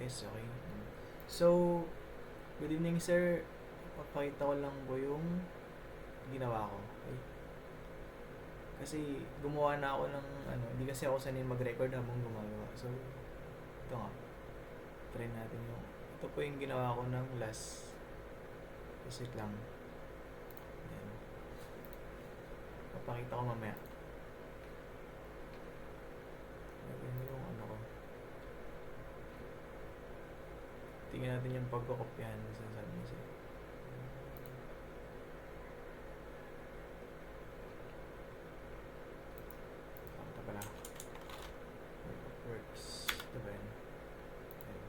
Yes, okay. So, good evening sir. Papakita ko lang po yung ginawa ko. Okay? Kasi gumawa na ako ng hindi kasi ako sanay mag-record habang gumagawa. So, ito nga. Try natin yung, ito po yung ginawa ko ng last. Visit lang. Ayan. Papakita ko mamaya. Ayan yung ko. Tingnan natin yung pagkokopyahan na sinasabi niya sa'yo. Ito pala. Works. Ito ba yun? Ayan.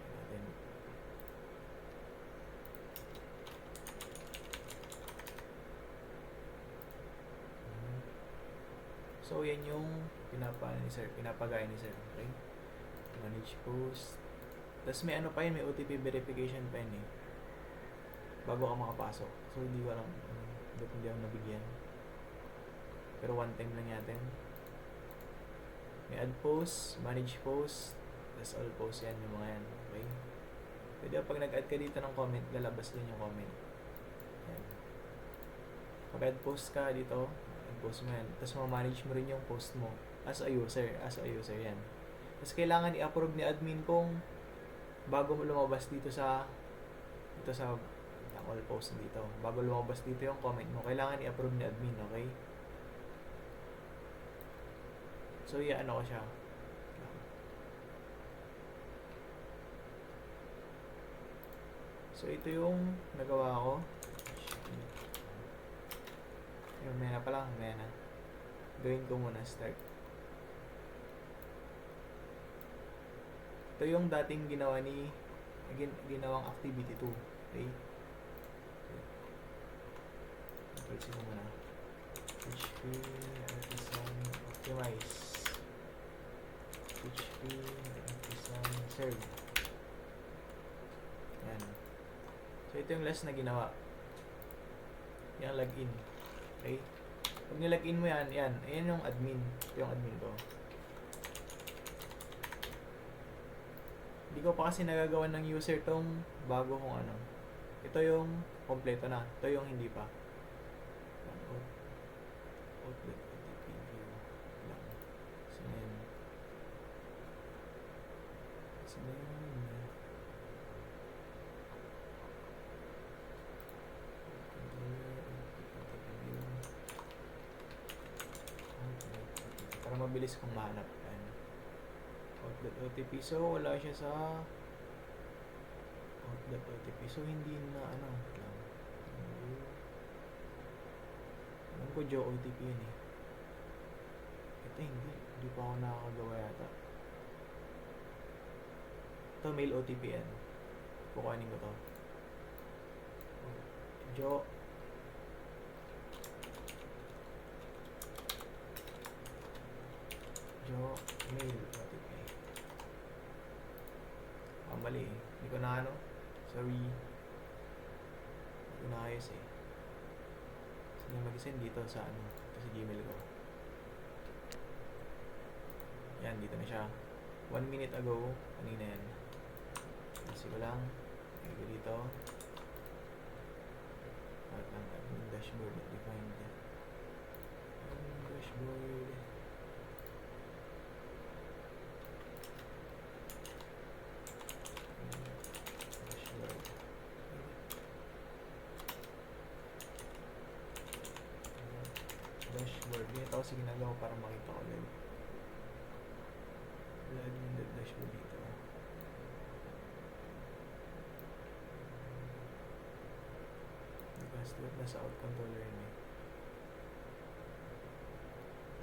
Ayan natin. So, yan yung pinapagaya ni sir. Okay? Manage post. Tapos may pa yun, may OTP verification pa yun eh. Bago ka makapasok. So, hindi ko alam ba't hindi ako nabigyan. Pero one time lang natin. May add post, manage post, that's all post yan, yung mga yan. Okay? Pwede pag nag-add ka dito ng comment, lalabas din yung comment. Yan. Pag add post ka dito, add post mo yan. Tapos ma-manage mo rin yung post mo as a user yan. Tapos kailangan i-approve ni admin kung bago mo lumabas dito sa all post dito. Bago lumabas dito yung comment mo, kailangan i-approve ni admin, okay? So, ko siya. So, ito yung nagawa ko. Yung may na pa lang, may na. Gawin ko muna start. Ito yung dating ginawang activity 2. Okay? Pwede ko muna. HP Artisan Optimize. HP Artisan Serve. Yan. So, ito yung last na ginawa. Yung login. Okay? Pag nilagin mo yan, ayan yung admin. Ito yung admin ko. Hindi ko pa kasi nagagawa ng user tong bago kong Ito yung kompleto na. Ito yung hindi pa. Outlet OTP view lang. Sino yun? Sino yun? Para mabilis kong mahanap. Outlet OTP. So, wala siya sa outlet OTP. So, hindi na lang. Alam ko Joe OTP yun eh. Ito hindi pa ako nakakagawa yata. Ito mail OTP yan. Kukuhanin ko to. Joe mail OTP. Mali eh. Hindi ko na sorry. Hindi ko na ayos eh. Sige mag-send dito sa ito sa Gmail ko. Yan, dito na siya. 1 minute ago, kanina yan. Kasi ko lang. Lagay ko dito. Bakit lang admin dashboard at defined. Admin dashboard. Dashboard. Ganito kasi ginagawa para makita ko ulit. Admin dashboard dito. Because nasa out controller yun eh.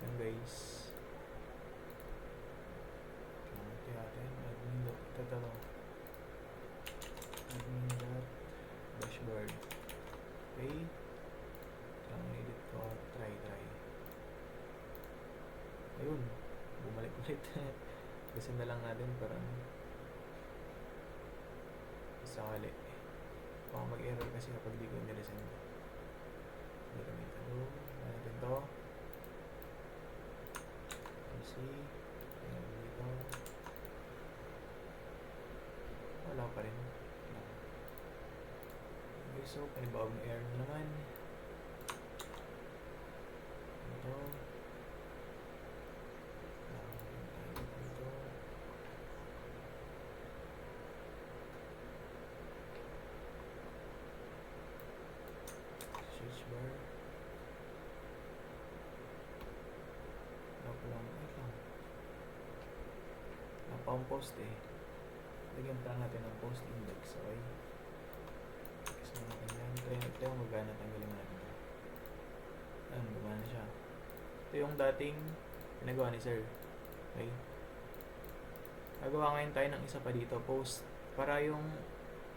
Ito guys. Ito natin. Admin.dashboard. Okay. Ang edit ko, try. Ayun, bumalik ulit. Kasi na lang natin para sakali. Baka mag-error kasi kapag di ko niresend. Hindi kami ito. Natin to. PC. Ayan dito. pa rin. Okay, so panibawag na error naman. Ito. Search bar. Wait lang. Napang-post eh. Lagyan pa natin ng post index, okay? Kasi natin yan. Ito yung magana, tanggalin natin. Ayan, gumana siya. Ito yung dating pinagawa ni sir. Okay? Gagawa ngayon tayo ng isa pa dito, post. Para yung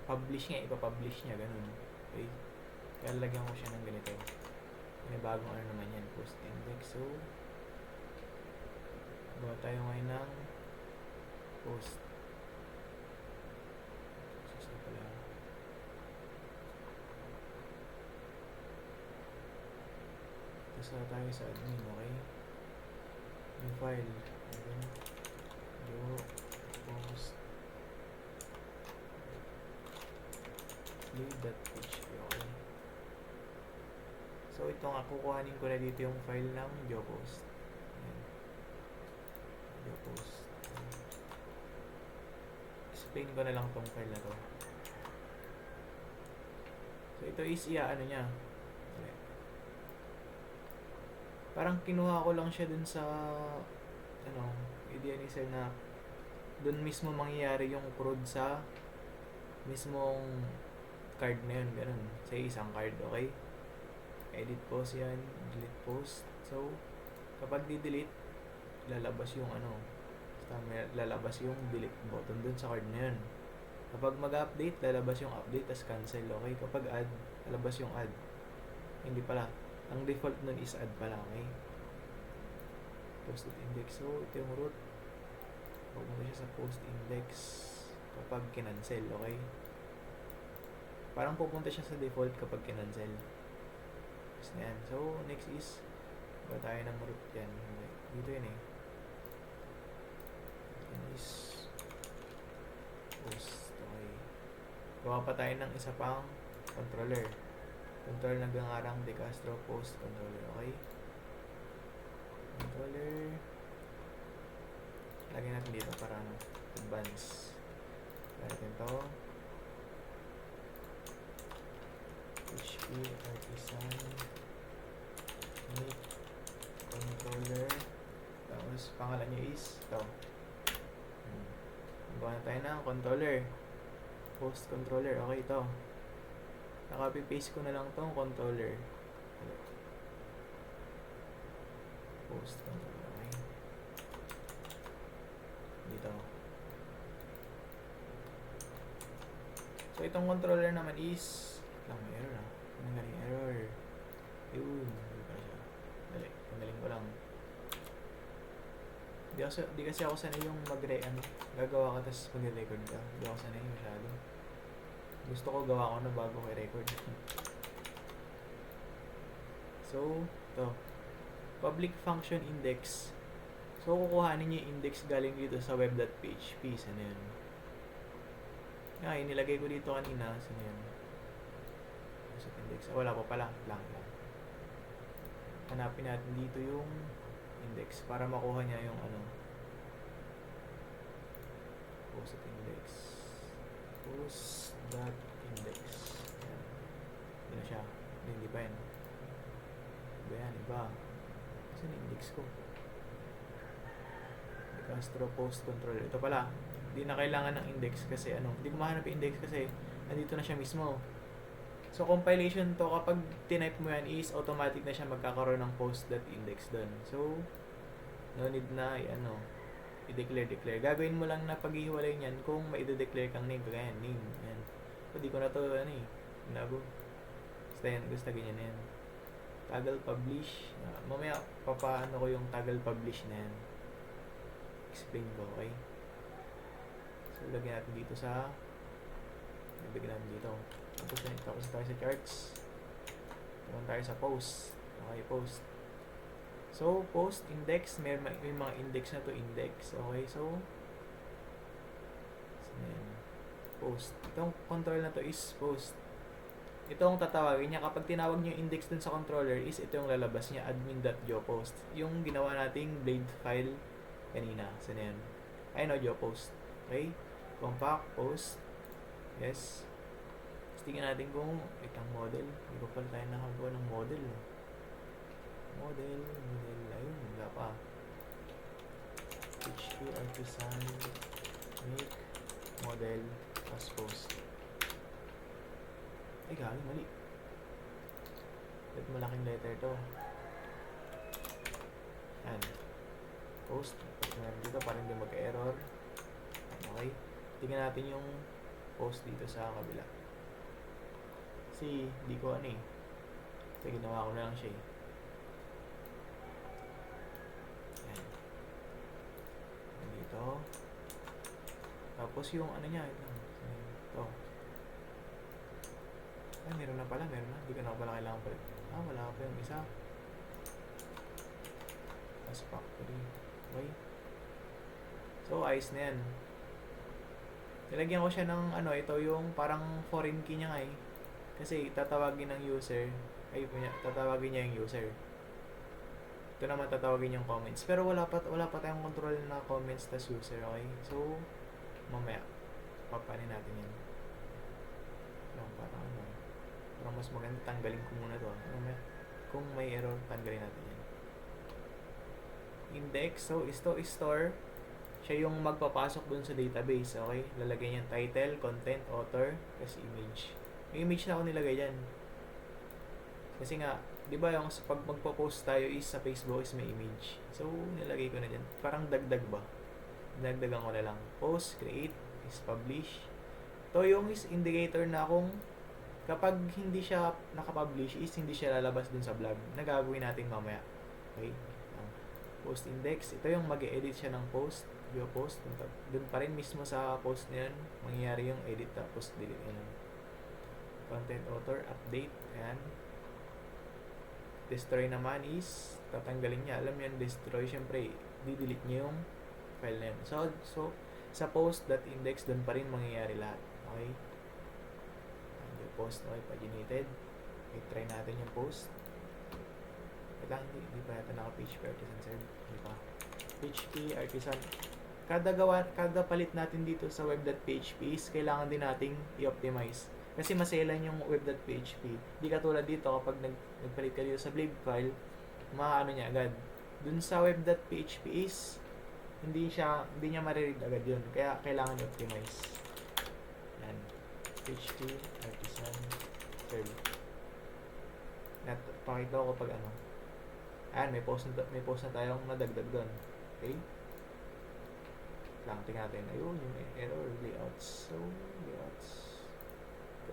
publish niya, ipapublish niya, ganun. Okay? Kaya lagyan ko siya ng ganito. May bagong ano naman yan, post index. So, gawa tayo ngayon ng post. Tapos tayo sa admin, okay? Yung file, yung post play.php, okay? So ito nga, kukuhanin ko na dito yung file ng Jopost. Jopost. Explain ko na lang tong file na to. So ito is ano niya. Parang kinuha ko lang siya dun sa idea ni sir na dun mismo mangyayari yung fraud sa mismong card na yun, ganun. Sa isang card, okay? Edit post yan, delete post. So, kapag di-delete, lalabas yung lalabas yung delete button dun sa card na yun. Kapag mag-update, lalabas yung update as cancel, okay? Kapag add, lalabas yung add. Hindi pala. Ang default nun is add pala, okay? Post index. So, ito yung root. Pupunta siya sa post index kapag kinancel, okay? Parang pupunta siya sa default kapag kinancel. Yan. So, next is ba tayo ng root yan. Dito yun eh. Yan is post, okay. Gawa pa tayo ng isa pang controller. Controller na gangarang De Castro post controller, okay? Controller. Lagyan natin dito para advance. Lagyan natin to. HP Artisan Make Controller. Tapos pangalan niya is ito. Gawa na tayo ng controller. Post controller, okay ito. Naka-paste ko na lang tong controller. Post controller, okay? Dito. So, itong controller naman is may error ah. Nanggaling error. Yun. Dali. Tanggalin ko lang. Di kasi ako sanay yung gagawa ka tapos mag-record ka. Di ako sanay masyado. Gusto ko gawa ko na bago ko i-record. So, ito. Public function index. So, kukuhanin niyo yung index galing dito sa web.php. Sana yun? Inilagay ko dito kanina. Sana yun? Sa index. Wala pa pala. Blank lang. Hanapin natin dito yung index para makuha niya yung post index. Post.index. Yan. Yan na siya. Hindi pa yan. Iba yan. Iba. Kasi na-index ko. De Castro post controller. Ito pala. Hindi na kailangan ng index kasi hindi ko mahanap yung index kasi nandito na siya mismo. So, compilation to, kapag tinype mo yan is automatic na siya magkakaroon ng post.index doon. So, no need na i-declare. Gagawin mo lang na paghihiwalay niyan kung ma-declare kang name. Kaya name. Yan. So, di ko na to, binago. Basta yan, gusto ganyan yan. Toggle publish. Mamaya, papaano ko yung toggle publish na yan. Explain ko, okay? So, lagyan natin dito sa lagyan natin dito. Tapos tayo sa charts. Tapos tayo sa post. Okay, post. So, post index, may mga index na to index. Okay, so yan. post. Itong control na to is post. Ito ang tatawagin niya. Kapag tinawag niyo yung index dun sa controller is ito yung lalabas niya, admin.geopost. Yung ginawa nating blade file kanina. Saan yan? Ayun o, geopost. Okay? Compact, post. Yes. Tapos tingnan natin kung itang model. Hindi ko pala tayo nakagawa ng model. Model. Ayun, wala pa. PHP artisan make model as post. Ay, galing, mali. Ba't malaking letter to? Yan. Post. Dito parang hindi magka-error. Okay. Tingnan natin yung post dito sa kabila. Kasi, di ko ano eh. Kasi ginawa ko na lang siya eh. Yan. Dito. Tapos yung ano niya. Ito. Ay, meron na pala. Hindi ko na pala kailangan pala. Wala pa yung isa. As factory. Okay. So, ayos na yan. Nilagyan ko siya ng ito yung parang foreign key niya nga eh. Kasi tatawagin ng user. Tatawagin niya yung user. Ito naman tatawagin yung comments. Pero wala pa tayong control na comments tas user, okay? So, mamaya, papanin natin yan. Parang mas maganda, tanggalin ko muna to. Mamaya, kung may error, tanggalin natin yan. Index, so ito store. Siya yung magpapasok dun sa database, okay? Lalagay niya title, content, author, kasi image. Yung image na ako nilagay dyan. Kasi nga, di ba yung pag magpo-post tayo is sa Facebook is may image. So, nilagay ko na dyan. Parang dagdag ba? Dagdagan ko na lang. Post, create, is publish. Ito yung is indicator na kung kapag hindi siya nakapublish is hindi siya lalabas dun sa blog. Nagagawin natin mamaya. Okay? Post index. Ito yung mag-edit siya ng post. View post. Dun pa rin mismo sa post na yan. Mangyayari yung edit tapos delete. Ayan. Content author, update. Ayan. Destroy naman is tatanggalin niya. Alam yan, destroy. Siyempre, di-delete niya yung file na yan. So sa post.index, dun pa rin mangyayari lahat. Okay? Yung post, okay, paginated. Okay, try natin yung post. Hindi pa natin naka-PHP artisan, sir. Hindi pa. PHP artisan. Kada palit natin dito sa web.php is kailangan din nating i-optimize. Kasi maselan yung web.php. Di katulad dito kapag nagpalit ka dito sa blade file, maano niya agad. Dun sa web.php is hindi niya mariread agad yun. Kaya kailangan i-optimize. Yan. PHP artisan serve. Pakita ko kapag ayan, may post na tayong nadagdag doon. Okay? Tingnan natin. Ayun, yung error layouts. So, layouts.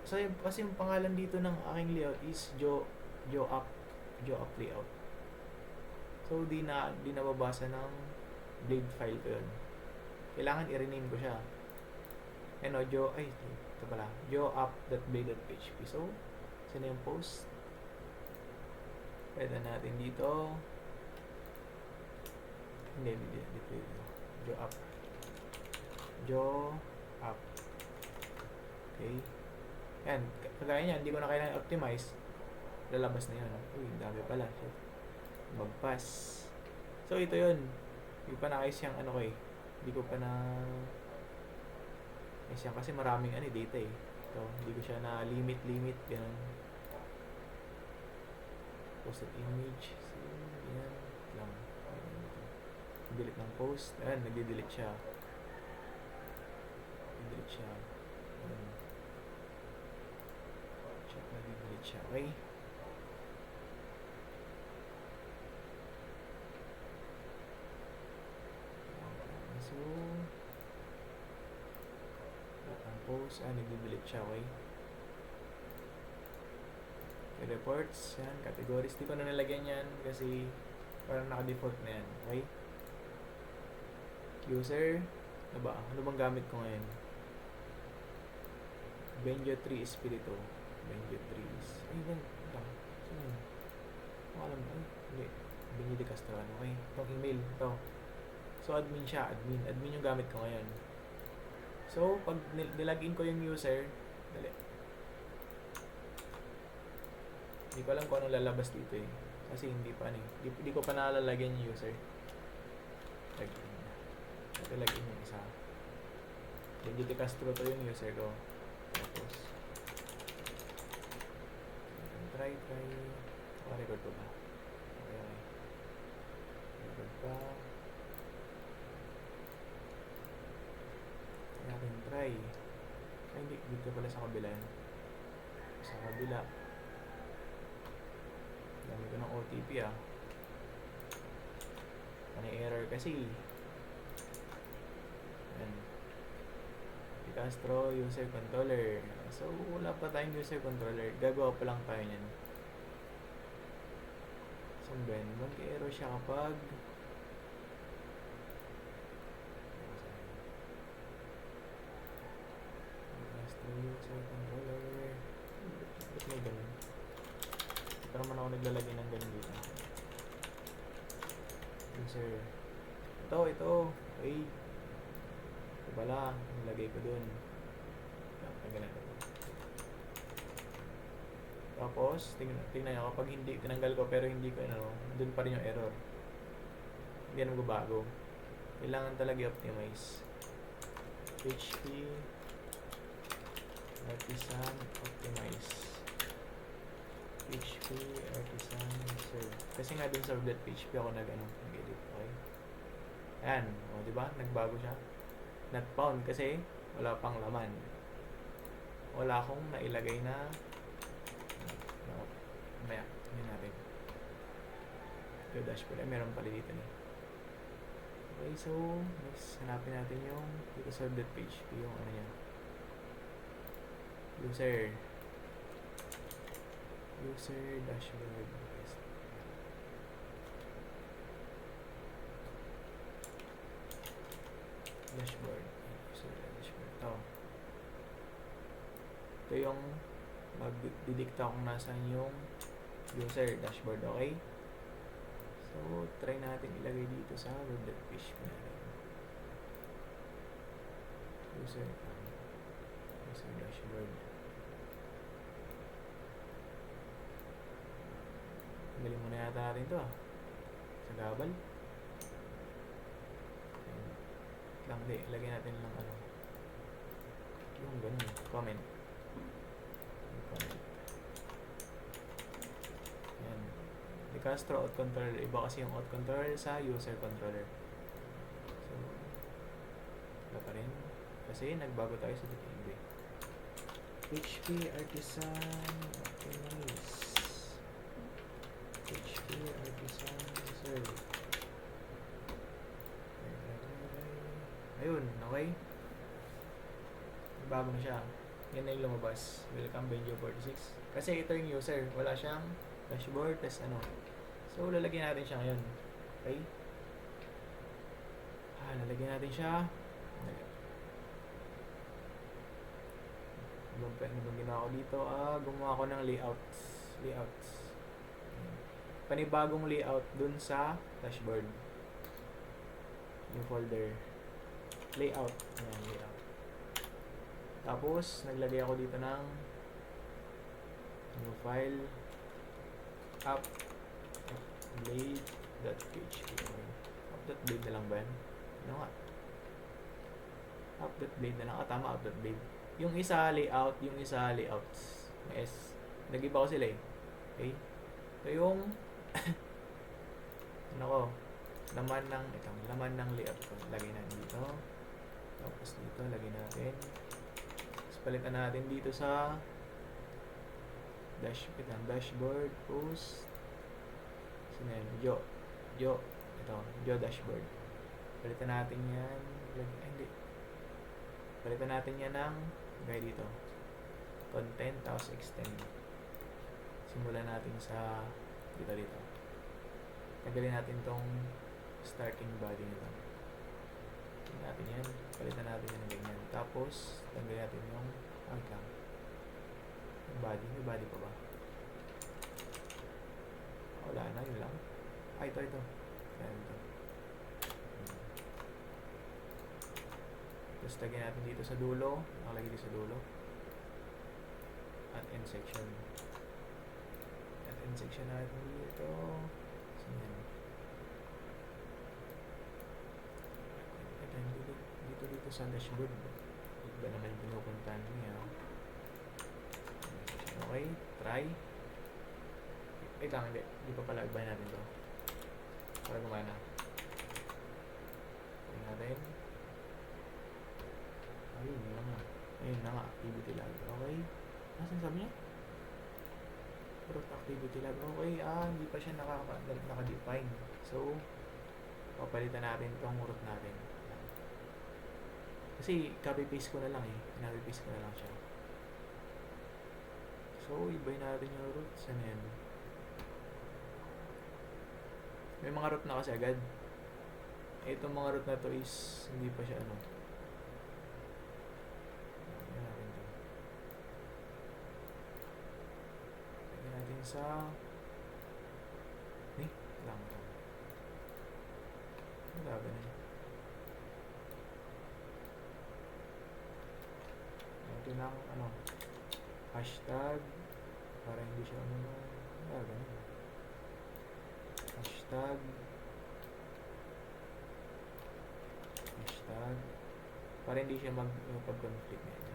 So, kasi yung pangalan dito ng aking layout is GeoApp layout. So, di nababasa ng blade file ko yun. Kailangan i-rename ko siya. Ito pala. GeoApp.blade.php. So, sino yung post? Pwede natin dito. Hindi. GeoApp. Okay. Yan. Kagaya niyan, hindi ko na kailangan optimize. Lalabas na yun. Uy, dami pala. Magpass. So, ito yun. Hindi pa na-ayos yung ko eh. Hindi ko pa na ayos yan. Kasi maraming data eh. So, hindi ko siya na limit. Ganun. Posted image. So, yan lang. Delete ng post. Ayan, nagde-delete siya. Nagde-delete siya. Ayan. Check, nagde-delete siya. Okay. So, ang post. Nagde-delete siya. Okay. Reports, yan, categories. Di ko na nalagyan yan kasi parang naka-default na yan. Okay? User, ano bang gamit ko ngayon? Benjo 3 Espiritu. Benjo 3 is, lang. Sino? Alam mo, hindi. Benjo de Castrano. Okay, itong email, ito. So, admin siya, admin yung gamit ko ngayon. So, pag nilagin ko yung user, dali. Hindi ko alam kung anong lalabas dito eh. Kasi hindi pa hindi ko pa nalalagyan yung user. Lagin. Ito lagin yung isa. Legit Castro to yung user ko. Tapos, try. Record ko ba? Okay. Record pa. Natin try. Ay, hindi. Dito pala sa kabila. Sa kabila. Dami ko ng OTP ah. May error kasi. Yan. Castro user controller. So, wala pa tayong user controller. Gagawa pa lang tayo niyan. So, Ben, mag-error siya kapag Castro user controller. Ba't may ganun? Ito naman ako naglalagay ng ganun dito. User. Ito. Okay. Ito pala. Nilagay ko dun. Tanggalan ko. Tapos, tingnan nyo. Kapag hindi, tinanggal ko pero hindi ko, dun pa rin yung error. Hindi na magbabago. Kailangan talaga i-optimize. PHP Artisan Optimize. PHP Artisan Serve. Kasi nga dun sa serve.php ako nag-edit. Okay? Ayan. O, diba? Nagbago siya. Not found kasi wala pang laman. Wala akong nailagay na maya. Hindi natin. Yung dashboard. Ay, meron pala dito niya. Okay, so next, hanapin natin yung dito sa serve.php yung ano niya. User dashboard. Dashboard. User dashboard. Ito yung magdidikta kung nasan yung user dashboard. Okay? So, try natin ilagay dito sa web.php natin. User dashboard. Galing muna yata natin ito sa gabal. Lang, di. Ilagay natin lang yung ganun. Comment. Yan. The Castro out controller. Iba kasi yung out controller sa user controller. So, wala pa rin. Kasi nagbago tayo sa DTMB. PHP Artisan Optimize. PHP Artisan Serve. Ayun, okay. Bago na siya. Yan na yung lumabas. Welcome Benjo 46. Kasi ito yung user. Wala siyang dashboard. Tas So, lalagyan natin siya ngayon. Okay? Lalagyan natin siya. Ano bang ginawa ko dito? Gumawa ko ng layouts. Panibagong layout dun sa dashboard. Yung folder. Layout. Ayan, layout. Tapos, naglagay ako dito ng new file app.blade.php. App.blade na lang ba yan? Ano nga? App.blade na lang. Tama, app.blade. Yung isa layout, yung isa layouts. Yes. Nag-iba ko sila eh. Okay? So yung laman ng layout ko. Lagay natin dito. Tapos dito, lagay natin. Tapos palitan natin dito sa dashboard, post. Sino yan? Ito, dashboard. Palitan natin yan. Hindi. Palitan natin yan ng gaya dito. Content, tapos extend. Simulan natin sa dito. Tanggalin natin tong starting body nito. Tingnan natin yan. Palitan natin yan ng ganyan. Tapos, tanggalin natin yung lang. Yung body. May body pa ba? Wala na. Yun lang. Ito. Ayan ito. Tapos lagyan natin dito sa dulo. Nakalagay dito sa dulo. At end section. At end section natin dito. So, yan. At dito sa dashboard. Iba naman yung pinupuntahan niya. Okay, try. Wait lang, hindi pa pala ibahin natin to para gumana. Tingnan natin. Ayun na nga, activity log. Okay, nasan sabi niya? Root activity log. Okay, hindi pa siya naka-define. So, papalitan natin itong root natin. Kasi copy-paste ko na lang copy-paste ko na lang siya. So, ibahin natin yung root. Saan yan? May mga root na kasi agad. Itong mga root na to is hindi pa siya ano. Lagyan natin to. Lagyan natin sa lang. Wala ba na? Ito lang ano. Hashtag para hindi siya ano. Wala ba na? Hashtag para hindi siya pag-conflict na yan.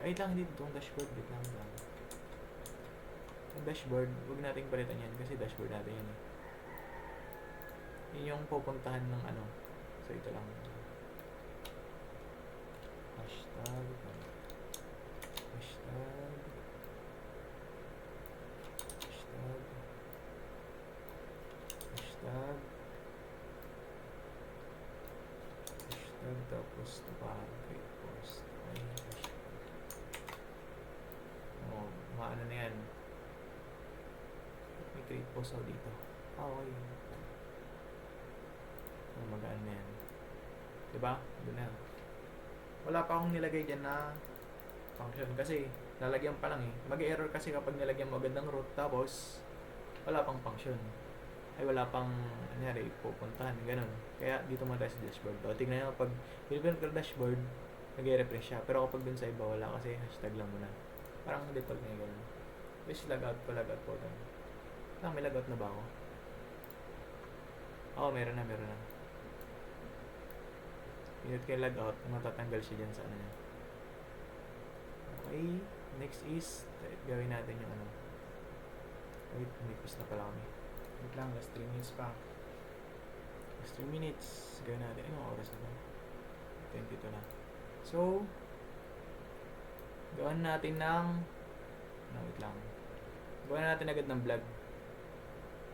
Hashtag hindi itong dashboard. Wait lang. Yung dashboard, huwag nating palitan yan kasi dashboard natin yan yun yung pupuntahan ng ano. So ito lang. Hashtag tapos create post. Maano na yan. May create post ako dito. Okay. Magaan na yan. Diba? Doon na. Wala pa akong nilagay dyan na function kasi lalagyan pa lang mag-error kasi kapag nilagyan mo agad ng root tapos wala pang function. Wala pang pupuntahan, ganun. Kaya dito muna tayo sa dashboard. Tingnan nyo, pag pinipin ko dashboard, nag-refresh siya. Pero kapag dun sa iba, wala kasi hashtag lang muna. Parang default na yung ganun. Wish logout po doon. May logout na ba ako? Meron na. Pinit ko yung logout, matatanggal siya dyan sa ano niya. Okay, next is, gawin natin yung ano. Wait, may quiz na pala kami. Wait lang, last 3 minutes pa. Last 3 minutes. Gawin natin. Anong oras na ba? 22 na. So, gawin natin ng wait lang. Gawin natin agad ng vlog.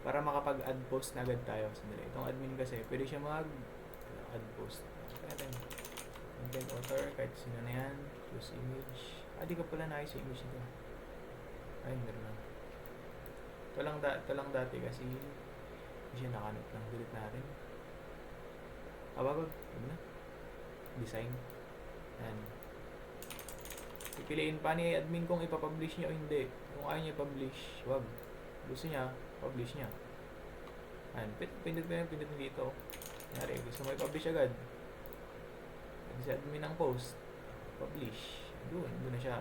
Para makapag-add post na agad tayo. Sandali. Itong admin kasi, pwede siya mag-add post. Kaya natin. Content author, kahit sino na yan. Choose image. Di ka pala naayos yung image nito. Meron na. Ito lang dati kasi hindi siya nakanot lang. Delete natin. Bago. Ano na? Design. Yan. Pipiliin pa ni admin kung ipapublish niya o hindi. Kung ayaw niya publish, wag. Gusto niya, publish niya. Yan. Pindot dito. Kunyari, gusto mo i-publish agad. Pwede si admin ng post. Publish. Doon na siya.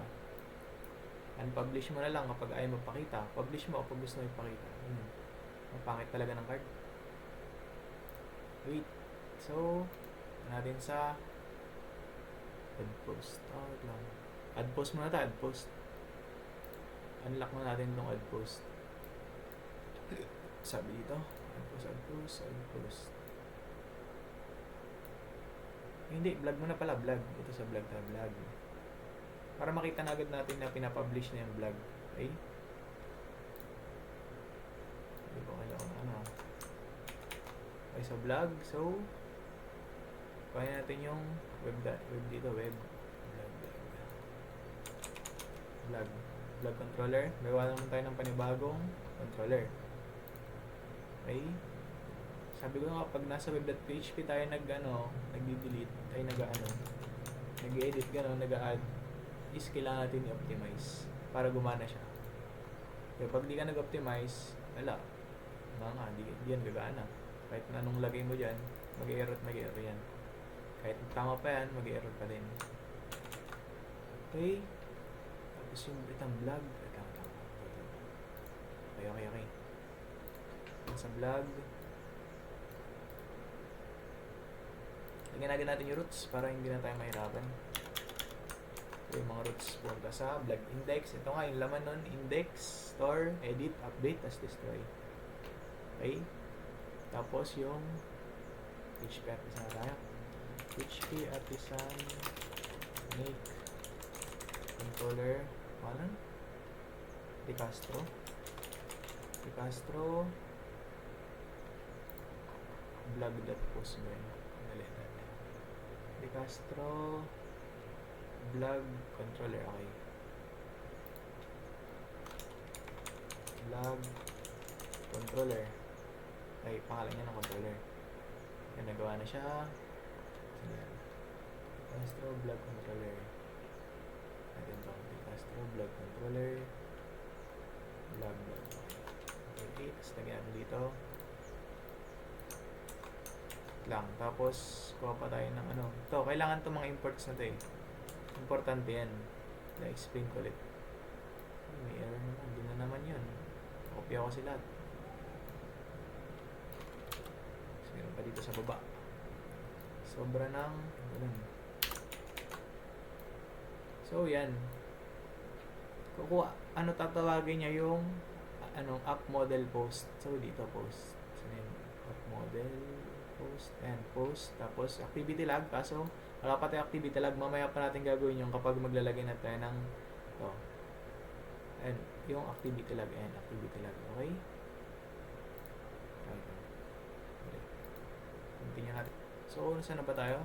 Unpublish mo na lang kapag ayaw magpakita. Publish mo kapag gusto mo ipakita. Mapangit talaga ng card. Wait. So, natin sa add post. Lang. Add post muna tayo. Add post. Unlock na natin itong add post. Sabi dito. Add post. Hindi, vlog mo na pala. Vlog. Ito sa vlog na vlog. Para makita na agad natin na pinapublish na yung vlog. Okay? Hindi ko kailangan ano. Okay, so vlog. So, kaya natin yung web dito. Vlog controller. Gawa naman tayo ng panibagong controller. Okay? Sabi ko nga, pag nasa web.php tayo nag-delete, tayo nag-edit, nag-add, is kailangan natin i-optimize para gumana siya. Kaya pag di ka nag-optimize, wala. Di yan gagana. Kahit na anong lagay mo dyan, mag-error yan. Kahit tama pa yan, mag-error pa din. Okay. Tapos yung itang vlog. Okay. Sa vlog. Lagyan natin yung roots para hindi na tayo mahirapan. Yung mga roots punta sa vlog index. Ito nga yung laman nun. Index, store, edit, update, tas destroy. Okay. Tapos yung PHP artisan na tayo. PHP artisan make controller paano? De Castro blog.post ba yun? De Castro blog controller. Okay, blog controller. Ay, pangalan niya ng controller. Yan, nagawa na siya. Castro blog controller. Natin to. Castro blog controller. Blog. Okay, tapos lagyan dito. Lang. Tapos, kuha pa tayo ng ano. Ito, kailangan itong mga imports na ito eh. Importante yan. Na-explain ko ulit. May error naman. Hindi na naman yun. Kopya ko sila. So, meron pa dito sa baba. Sobra ng ganun. So, yan. Kukuha. Ano tatawagin niya yung app model post. So, dito post. So, yan. App model post and post. Tapos, activity log. Kaso, wala pa tayo activity log. Mamaya pa natin gagawin yung kapag maglalagay na tayo ng to. And yung activity log and activity log. Okay? Okay. Continue natin. So, saan na ba tayo?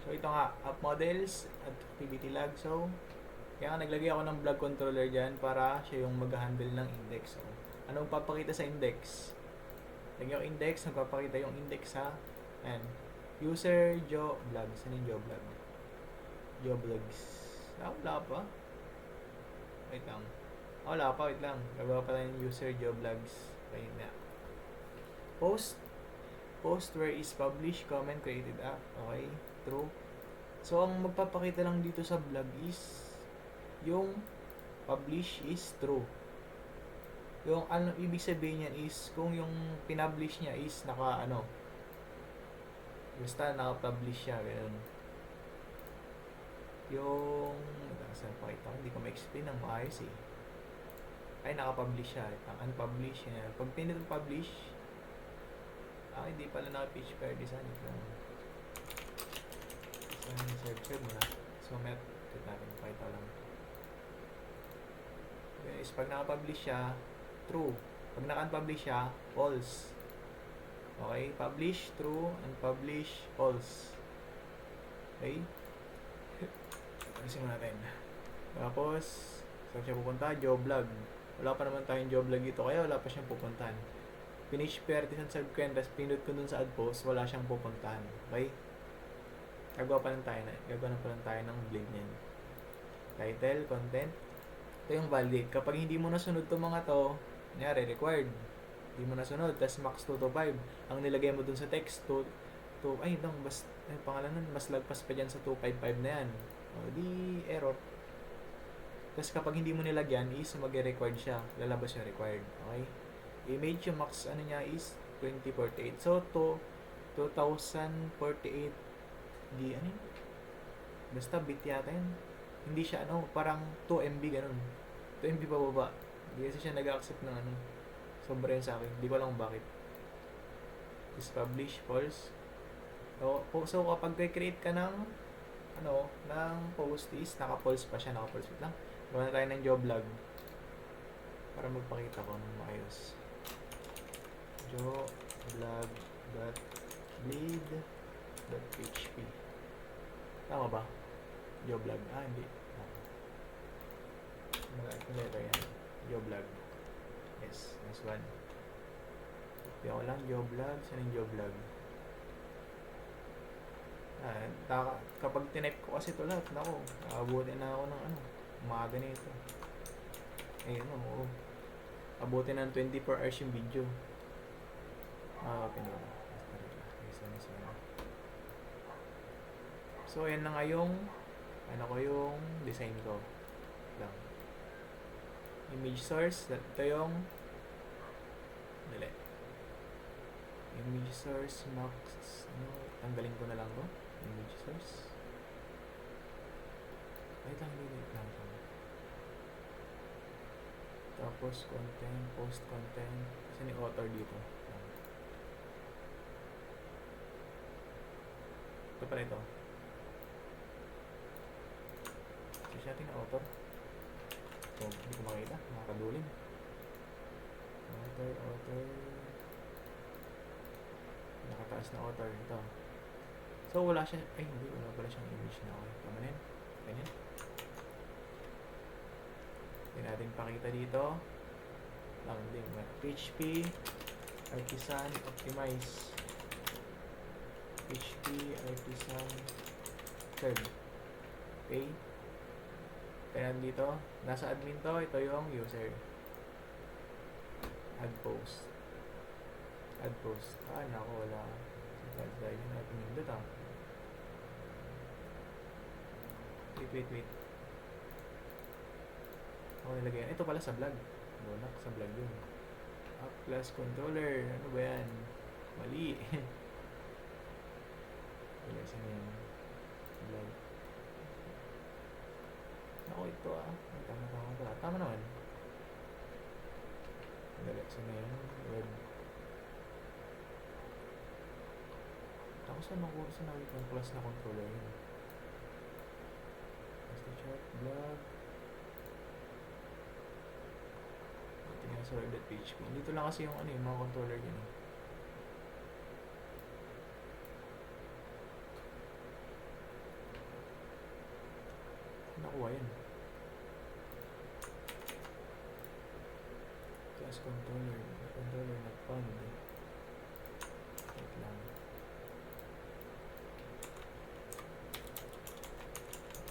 So, ito nga. App models at activity log. So, kaya nga naglagay ako ng blog controller dyan para siya yung mag-handle ng index. So, anong papakita sa index? Lagyan yung index, nagpapakita yung index sa and user Joe Blog. Saan yung Joe Blog? Joe Blogs. Wala pa. Wait lang. Wait lang. Gagawa pa tayo yung user Joe Blogs. Okay na. Post where is publish, comment, created app. Okay. True. So, ang magpapakita lang dito sa blog is yung publish is true. Yung ano ibig sabihin niyan is kung yung pinablish niya is basta naka-publish siya ganun. Yung saan pakita ko, hindi ko ma-explain ng maayos eh. Ay, naka-publish siya. Ang unpublish niya. Pag pinag-publish, hindi pala naka-PHP design ito. Serve mo na. So, natin pakita lang. Is pag naka-publish siya, true. Pag naka-unpublish siya, false. Okay? Publish, true. Unpublish, false. Okay? Ayusin mo natin. Tapos, saan siya pupunta? Joblog. Wala pa naman tayong joblog dito, kaya wala pa siyang pupuntahan. PHP artisan subquent, tapos pinod ko dun sa add post, wala siyang pupuntahan. Okay? Gagawa pa lang tayo ng blade niyan. Title, content. Ito yung valid. Kapag hindi mo nasunod itong mga to, kunyari, required. Hindi mo nasunod, tas max 225. Ang nilagay mo dun sa text, pangalan nun, mas lagpas pa dyan sa 255 na yan. O, di error. Tas kapag hindi mo nilagyan, is mag-required siya. Lalabas yung required. Okay? Image, yung max niya is 2048. So, 2048 basta bit yata yun. Hindi siya parang 2 MB ganun. 2 MB pababa. Hindi kasi siya nag-accept ng sobra yun sa akin. Hindi ko alam kung bakit. Is publish, false. So kapag create ka ng post is naka-false pa siya. Naka-false lang. Gawa na tayo ng job log para magpakita ko ng maayos. joblog.bleed.php tama ba? Joblog. Hindi. Letter yan. Joblog. Yes. Nice one. Kaya ko lang joblog. Saan yung joblog? Kapag tinype ko kasi ito lahat, abutin na ako ng umaga na ito. Ayun, abutin ng 24 hours yung video. Open na. So, ayan na nga yung yung design ko lang. Image source, ito yung image source max, tanggalin ko na lang to. Image source. Wait lang. Tapos content, post content. Kasi ni author dito. Ito pala ito. Search natin na author. So, hindi ko makita. Nakakadulin. Author. Nakataas na author. Ito. So, wala siya. Ay, hindi. Wala pala siyang image na. Okay. Kamanin. Ganyan. Hindi natin pakita dito. Lang din. PHP Artisan Optimize. PHP Artisan Third. Okay. Kaya dito, nasa admin to, ito yung user. Add post. Naku, wala. Dahil natin yung dito. Wait. Ako nilagay yan. Ito pala sa vlog. Bonak, sa vlog yun. App class controller. Ano ba yan? Mali. Wala siya na yan. Vlog. Ako ito Tama. Tama naman. Dali, saan na yan? Web. Ako saan nakikita yung class na controller yun? Chat, blog. Tingnan sa web.php. Dito lang kasi yung mga controller yun. Nakuha yan. Class controller not found. Wait lang.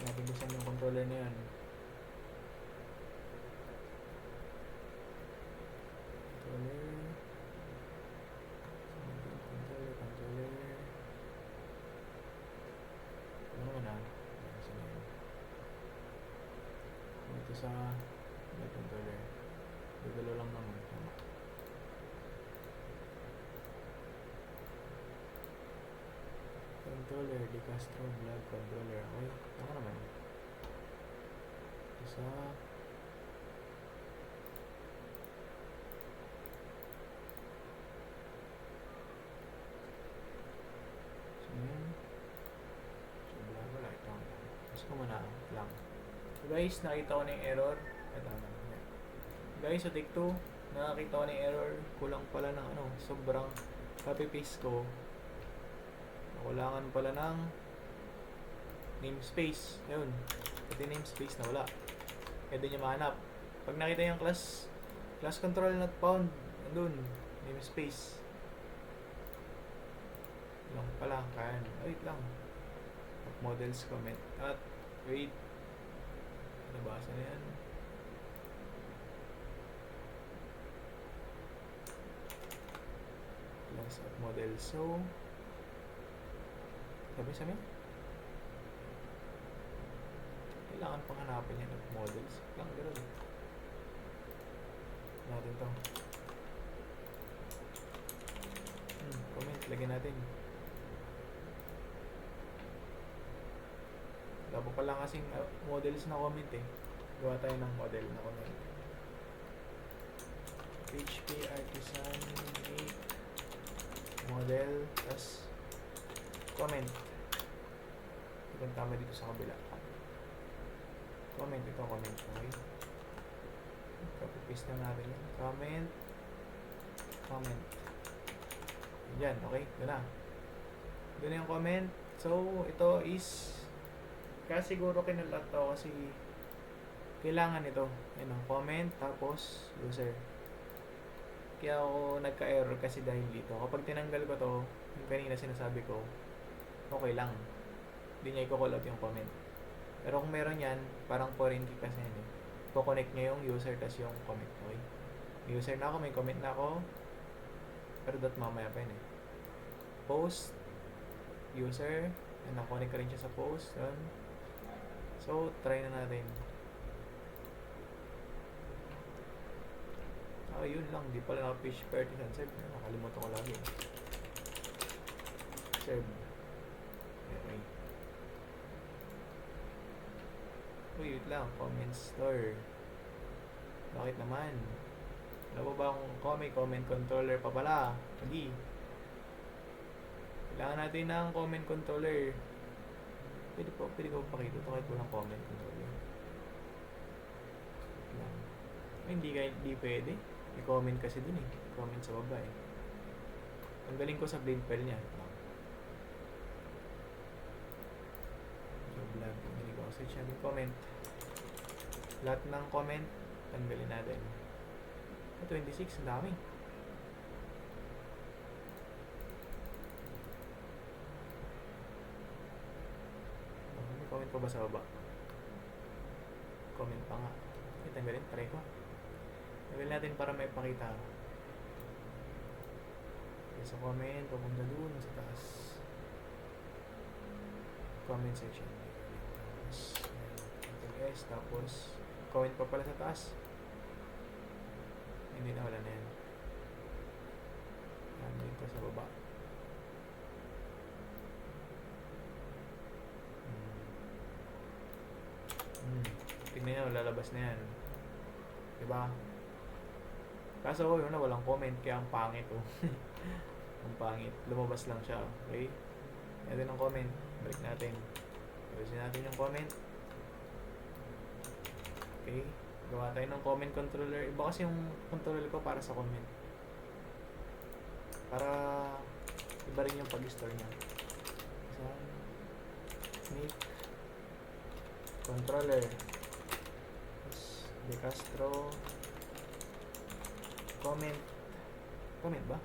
Napibusan yung controller na yan. Controller. Ano naman ito sa controller. Dalo lang naman. Controller, De Castro Vlog controller. Okay, ako naman. Ito sa vlog, wala ito. Mas ko muna lang. So guys, nakita ko na yung error. Guys, sa take 2, nakakita ko na yung error. Kulang pala ng sobrang copy-paste ko. Nakulangan pala ng namespace. Ayun. Pati namespace na wala. Pwede nyo mahanap. Pag nakita yung class control not found, andun, namespace. Lang pala, kaya. Wait lang. Models comment. At, wait. Nabasa na yan. Class at model. So, sabi kailangan pang hanapin yan at models lang, gano'n natin to. Comment, lagyan natin. Wala pa pala kasing models na comment gawa tayo ng model na comment. PHP Artisan make model tas comment. Ito tama dito sa kabila. Comment. Okay. Copy-paste na natin yan. Comment. Yan, okay. Doon na yung comment. So, ito is kasi siguro kinalat to kasi kailangan ito. Comment, tapos user. Kaya ako nagka-error kasi dahil dito. Kapag tinanggal ko to, yung kanina sinasabi ko, okay lang. Hindi niya i-call out yung comment. Pero kung meron yan, parang foreign key kasi yan Ko-connect niya yung user tas yung comment. Okay? May user na ako, may comment na ako. Pero mamaya pa yun Post, user, Yan, nakunik ka rin siya sa post. Yan. So, try na natin. Yun lang. Di pala naka-page partition save. Nakalimutan ko lagi. Save. Okay. Wait lang. Comment store. Bakit naman? Wala ba akong comment controller pa pala? Hindi. Kailangan natin ng comment controller. Pwede ko pakita ito kahit walang comment controller. Hindi pwede. I-comment kasi dun eh. Comment sa baba eh. Tanggalin ko sa blade file niya. So, vlog. Hindi ko search natin comment. Lahat ng comment, tanggalin natin. 26, ang dami. May comment pa ba sa baba? Comment pa nga. Tanggalin, try ko. Tanggalin natin para may pakita. Okay, sa comment, pupunta doon sa taas. Comment section. Tapos comment pa pala sa taas. Hindi na, wala na yan. Dito sa baba. Tignan nyo, lalabas na yan. Diba? Kaso yun na, walang comment, kaya ang pangit oh. Ang pangit. Lumabas lang siya. Okay? Ito ng comment. Balik natin. Balisin natin yung comment. Okay? Gawa tayo ng comment controller. Iba kasi yung controller ko para sa comment. Para iba rin yung pag-store niya. So, make controller. De Castro comment. Comment ba?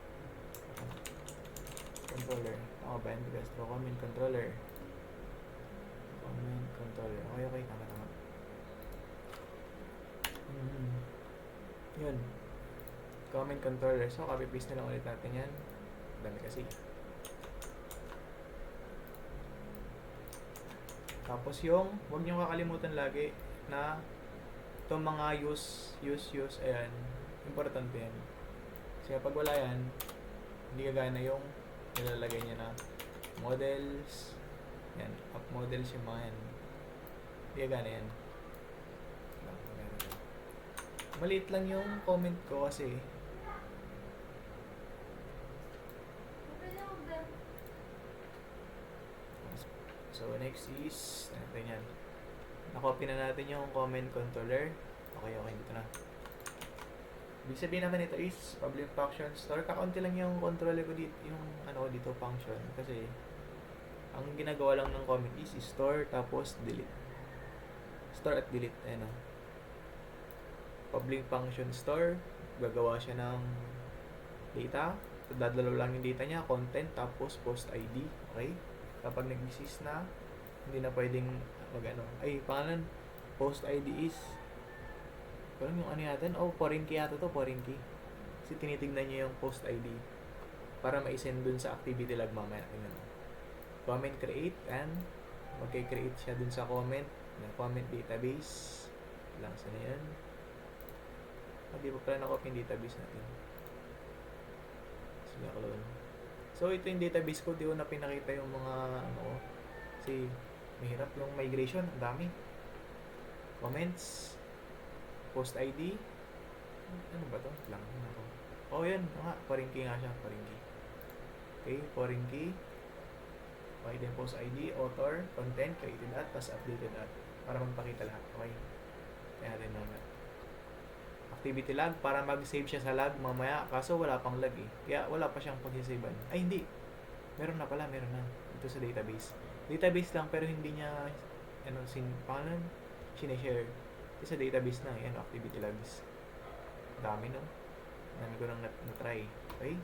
Controller. Ba yun? De Castro comment controller. Comment controller. Okay. Tama. Yun. Comment controller. So, copy-paste na lang ulit natin yan. Dami kasi. Tapos yung, huwag nyo kakalimutan lagi na itong mga use, ayan, importante yan. Kasi pag wala yan, hindi gagana yung nilalagay niya na models, yan, up models yung mga yan. Hindi gagana yan. Maliit lang yung comment ko kasi so next is natin yan. Nakopy na natin yung comment controller. Okay, dito na. Ibig sabihin naman ito is public function store. Kakaunti lang yung controller ko dito, yung dito function. Kasi ang ginagawa lang ng comment is store tapos delete. Store at delete. Ayan o. Public function store, gagawa siya ng data. So, dadalaw lang yung data niya, content, tapos post ID. Okay? Kapag nag-exist na, hindi na pwedeng pangalan, post ID is parang yung natin, foreign key yata to, foreign key. Kasi tinitignan niya yung post ID para ma-send dun sa activity log mamaya. Comment create and magkikreate siya dun sa comment na comment database. Lang sana yan. Hindi pa pala na-copy yung database natin. Sige, clone. So, ito yung database ko. Di ko na pinakita yung mga kasi mahirap yung migration. Ang dami. Comments. Post ID. Ano ba to? Lang. Yan. Foreign key nga siya. Foreign key. Okay. Foreign key. Okay din post ID. Author. Content. Created at. Tapos updated at. Para magpakita lahat. Okay. Kaya natin naman. Activity log para mag-save siya sa log mamaya, kaso wala pang log eh. Kaya wala pa siyang pag-savean. Ay hindi. Meron na. Ito sa database. Database lang pero hindi niya sineshare. Ito sa database na. Yan, activity logs. Dami no. Dami ko nang na-try. Okay?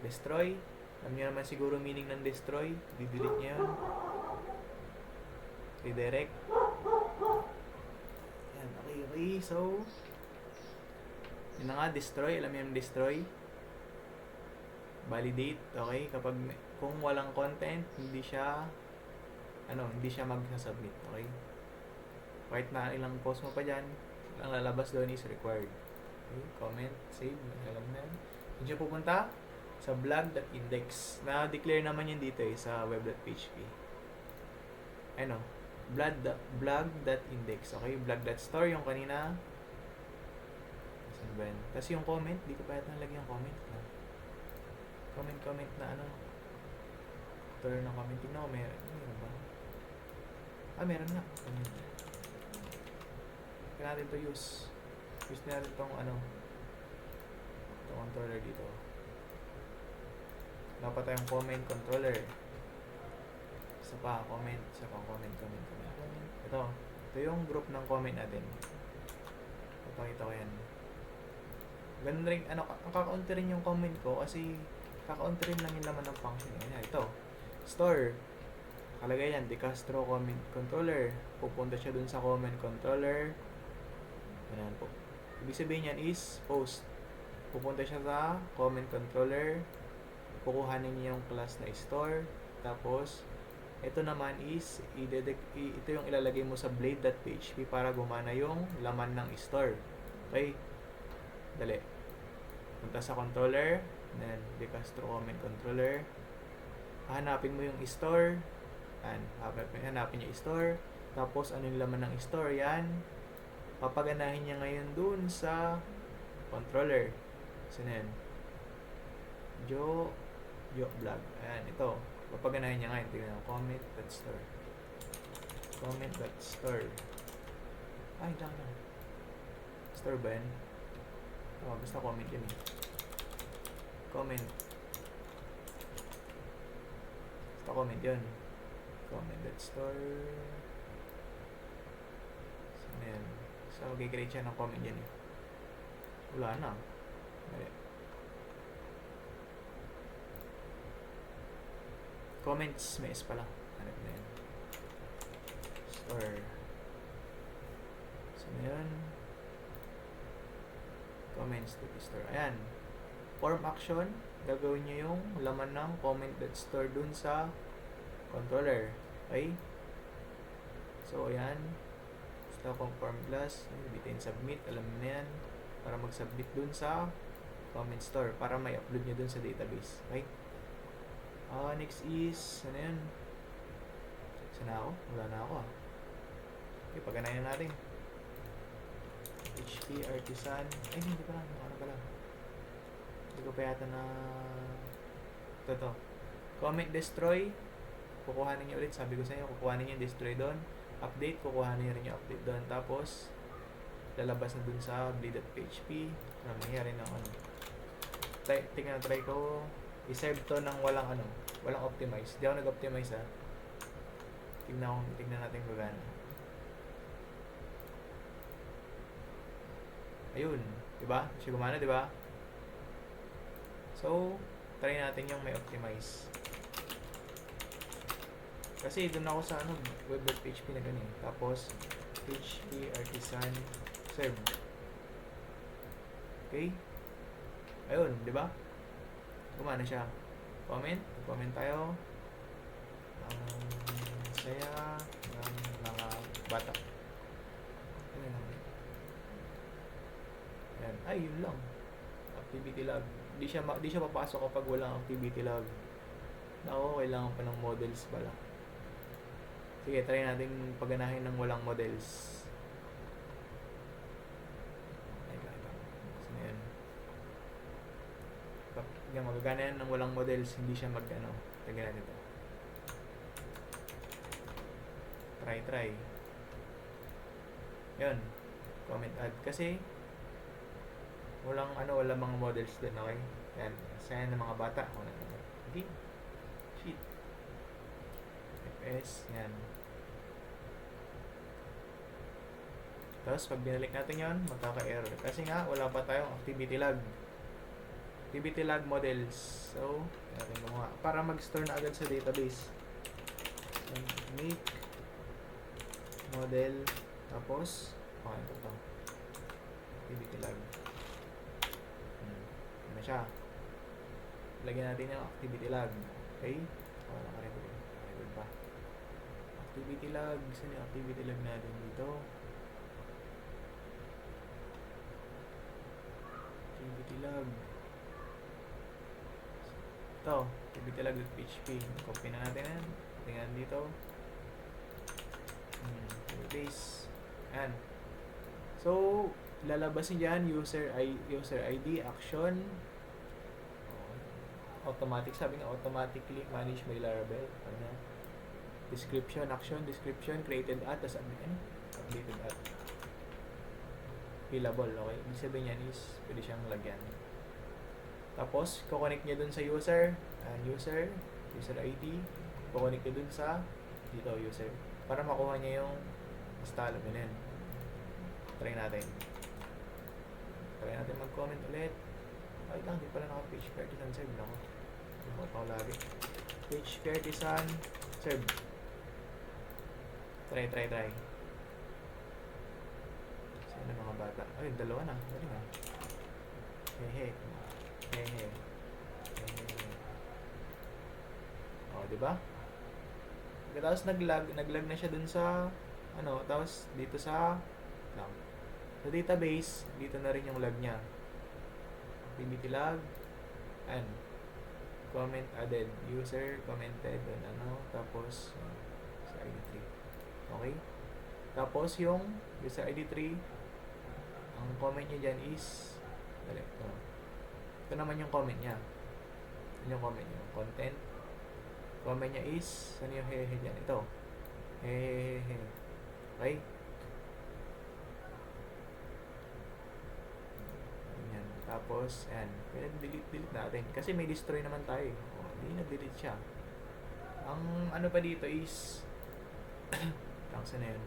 Destroy. Alam niyo naman siguro meaning ng destroy. Didelete niya yun. Redirect. Yan, okay. So, yun na nga, destroy. Alam niyo yung destroy. Validate. Okay? Kung walang content, hindi siya hindi siya mag-submit, okay? Kahit na ilang post mo pa dyan, ang lalabas doon is required. Okay? Comment, save, alam na yan. Doon siya pupunta sa blog.index. Na-declare naman yun dito sa web.php. Blog.index. Okay? Blog.store yung kanina. Tapos yung comment, di ko pa yata nalagyan yung comment. Comment na turn ng comment. Tingnan ko, meron ba? Meron na. Comment. Kaya natin to use. Use na natin itong itong controller dito. Dapat tayong comment controller. Isa pa, comment. Ito yung group ng comment natin. Papakita ko yan. Ganun rin, ang kakaunti rin yung comment ko kasi kakaunti rin lang yung laman ng function. Ito, store. Kalagay yan, Decastro comment controller. Pupunta siya dun sa comment controller. Ayan po. Ibig sabihin yan is post. Pupunta siya sa comment controller. Kukuhanin niya yung class na store. Tapos, ito naman is ito yung ilalagay mo sa blade.php para gumana yung laman ng store. Okay? Dali. Punta sa controller. Then, Decastro comment controller. Hanapin mo yung store. Hanapin yung store. Tapos, ano yung laman ng store? Yan. Papaganahin niya ngayon dun sa controller. Sino yan? Blog. Ayan, ito. Papaganahin niya ngayon. Tingnan mo. Comment.store. Lang. Store ba yan? Basta comment yun eh. Comment yun. Comment.store. Sino yan? So, mag-create siya ng comment yan eh. Wala na. Mali. Comments, may S pala. Hanap na yan. Store. Sino yan? Comments to the store. Ayan. Form action. Gagawin nyo yung laman ng comment.store dun sa controller. Okay? So, ayan. Basta conform class. Bitin submit. Alam mo na yan. Para mag-submit dun sa comment store. Para may upload nyo dun sa database. Okay? Next is, ano yan? Saan na ako? Wala na ako Okay, paganayan natin. HP Artisan. Hindi pala. Ano pala? Hindi ko pa yata na ito. Comment destroy. Kukuhanin nyo ulit. Sabi ko sa inyo, kukuhanin nyo yung destroy doon. Update. Kukuhanin nyo rin yung update doon. Tapos, lalabas na dun sa blade.php. Nangyayari ng try ko. I-serve to ng walang optimize. Hindi ako nag-optimize Tignan natin kung gano'n. Ayun, 'di ba? Siya gumana, 'di ba? So, try natin yung may optimize. Kasi doon ako sa web.php na ganun. Tapos PHP artisan serve. Okay? Ayun, 'di ba? Gumana siya. Comment tayo. Saya ng mga bata. Ayan. Yun lang. Activity log. Di siya papasok kapag walang activity log. Kailangan pa ng models pala. Sige, try natin paganahin ng walang models. Magagana yan ng walang models, hindi siya tagalan nito. Try. Yun. Comment add. Kasi, walang mga models din, okay? Yan. Saya ng mga bata. Okay. Sheet. FS. Yan. Tapos, pag binalik natin yon, magkaka-error. Kasi nga, wala pa tayong activity log. Activity log models. So, natin gumawa. Para mag-store na agad sa database. Make model. Tapos, ito. Activity log. Ano siya? Lagyan natin yung activity log. Okay? Nakarecord pa. activity log. Saan yung activity log natin dito? Activity log. Ito, activity log.php. Copy na natin yan. Tingnan dito. Paste. Yan. So, lalabas niya dyan, user ID, action, automatic, sabi nga, automatically manage by Laravel. Ano? Description, action, description, created at, tapos updated at. Fillable, okay? Ibig sabihin yan is, pwede siyang lagyan. Tapos, kukonect niya dun sa user, user ID, kukonect niya dun sa, dito, user, para makuha niya yung basta, alam yun. Try natin. Try natin mag-comment ulit. Ay lang, di pala naka-page Curtisan serve lang. Lumot ako lagi. Page Curtisan serve. Try. Sino mga bata? Ay, dalawa na. Galing ha. Hehe. O, diba? Tapos naglag na siya dun sa tapos dito sa database, dito na rin yung log niya. Activity log and comment added, user commented on tapos sa ID3. Okay? Tapos yung user ID3, ang comment niya dyan is ito naman yung comment niya. Yun yung comment niya. Content. Comment niya is, saan yung hehe dyan? Ito. Hehehe. Okay? Ayan. Tapos, ayan. Delete natin. Kasi may destroy naman tayo. Hindi na-delete siya. Ang ano pa dito is, saan na yun?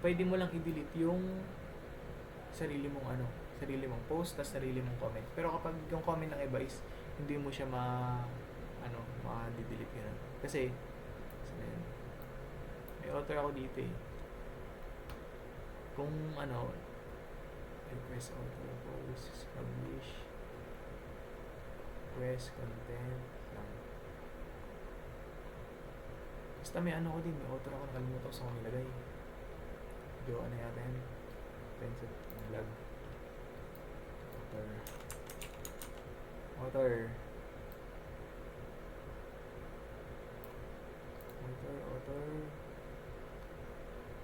Pwede mo lang i-delete yung sarili mong post, tas sarili mong comment. Pero kapag yung comment ng iba is, hindi mo siya ma-delete yun. Kasi, saan na yun? May author ako dito eh. Kung request author, post, publish, request, content, lang. Basta may ko din, may author ako, nakalimutan ko sa kong nilagay. Video, yata yan? Pencil, vlog. Author.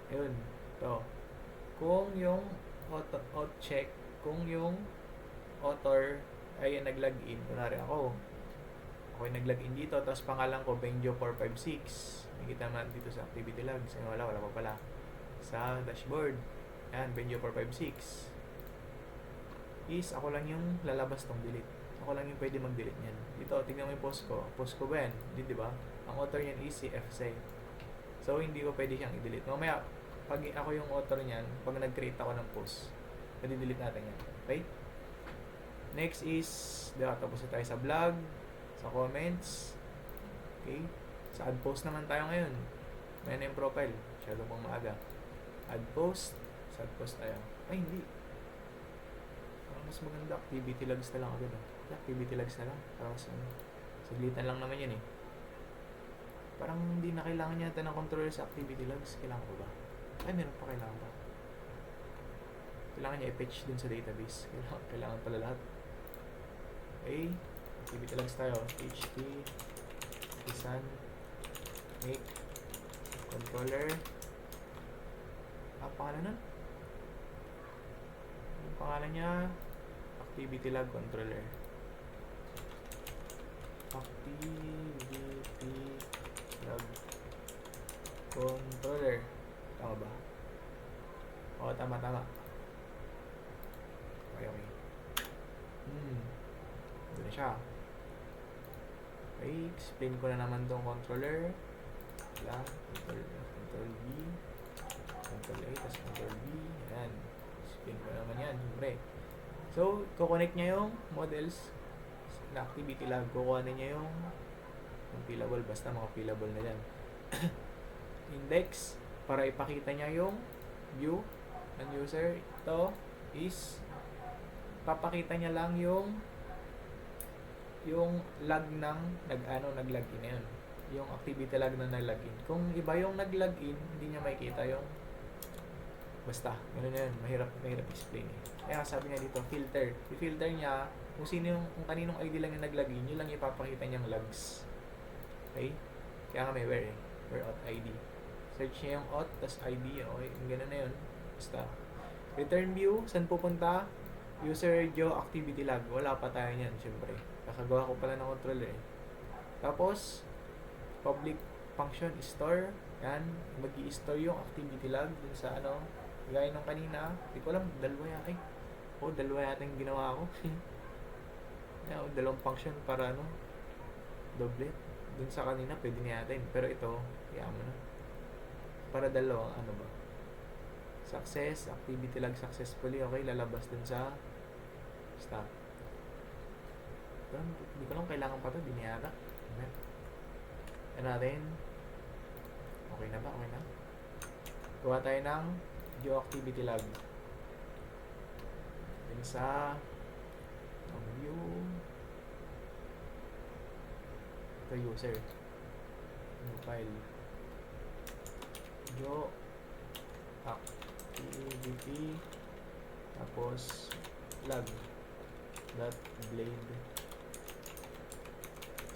Ayun, to. Kung yung check, kung yung author ay nag-login, kunwari ako yung nag-login dito, tapos pangalan ko Benjo456. Nakikita naman dito sa activity logs. Wala pa pala. Sa dashboard. Yan, Benjo456. Is, ako lang yung lalabas tong delete. Ako lang yung pwede mag-delete niyan. Dito, tingnan mo yung post ko. Post ko ba yan? Hindi, diba? Ang author niyan is si FSA. So, hindi ko pwede siyang i-delete. Mamaya, pag ako yung author niyan, pag nag-create ako ng post, i-delete natin yan. Okay? Next is, tapos na tayo sa blog, sa comments. Okay? Sa add post naman tayo ngayon. May na yung profile. Masyado pang maaga. Add post. Sa add post tayo. Ay, hindi. Parang mas maganda. Activity logs na lang agad. Activity logs na lang. Parang mas saglitan lang naman yun eh. Parang hindi na kailangan yata ng controller sa activity logs. Kailangan ko ba? Ay, meron pa kailangan ba? Kailangan niya i-patch dun sa database. Kailangan pala lahat. Okay. Activity logs tayo. PHP. Isan. Make. Controller. Pangalan nun? Yung pangalan niya, activity log controller. Activity log controller. Tama ba? Oo, tama. Okay. Ito na siya. Okay, explain ko na naman tong controller. Control V, Control A, tapos Control V. Ayan. Explain ko naman yan, siyempre. So, kukonect niya yung models na activity log. Kukuha niya yung fillable, basta mga fillable na yan. Index, para ipakita niya yung view ng user. Ito is papakita niya lang yung log ng nag-login na yun. yung activity log na nag-login. Kung iba yung nag-login, hindi niya makikita yung basta, gano'n na yun. Mahirap explain eh. Kaya sabi niya dito, filter. I-filter niya kung kung kaninong ID lang yung nag-login, yun lang ipapakita niyang logs. Okay? Kaya nga may where eh. Where auth ID. Search niya yung auth, tas ID. Okay, gano'n na yun. Basta. Return view, saan pupunta? User Geo Activity Log. Wala pa tayo niyan, syempre. Kakagawa ko pala ng controller eh. Tapos, public function store. Yan. Mag-i-store yung activity log dun sa ano. Gaya nung kanina. Hindi ko alam, dalawa yata. Dalawa yata yung ginawa ko. Dalawang function para ano. Doble. Dun sa kanina, pwede na yata yun. Pero ito, kaya mo na. Para dalawang ano ba. Success, activity log successfully. Okay, lalabas dun sa stop. Hindi ko lang kailangan pa ito. Di na yata. Ano natin? Okay na ba? Okay na? Gawa tayo ng GeoActivity Log. Then sa view ito user new file GeoActivity tapos log .blade.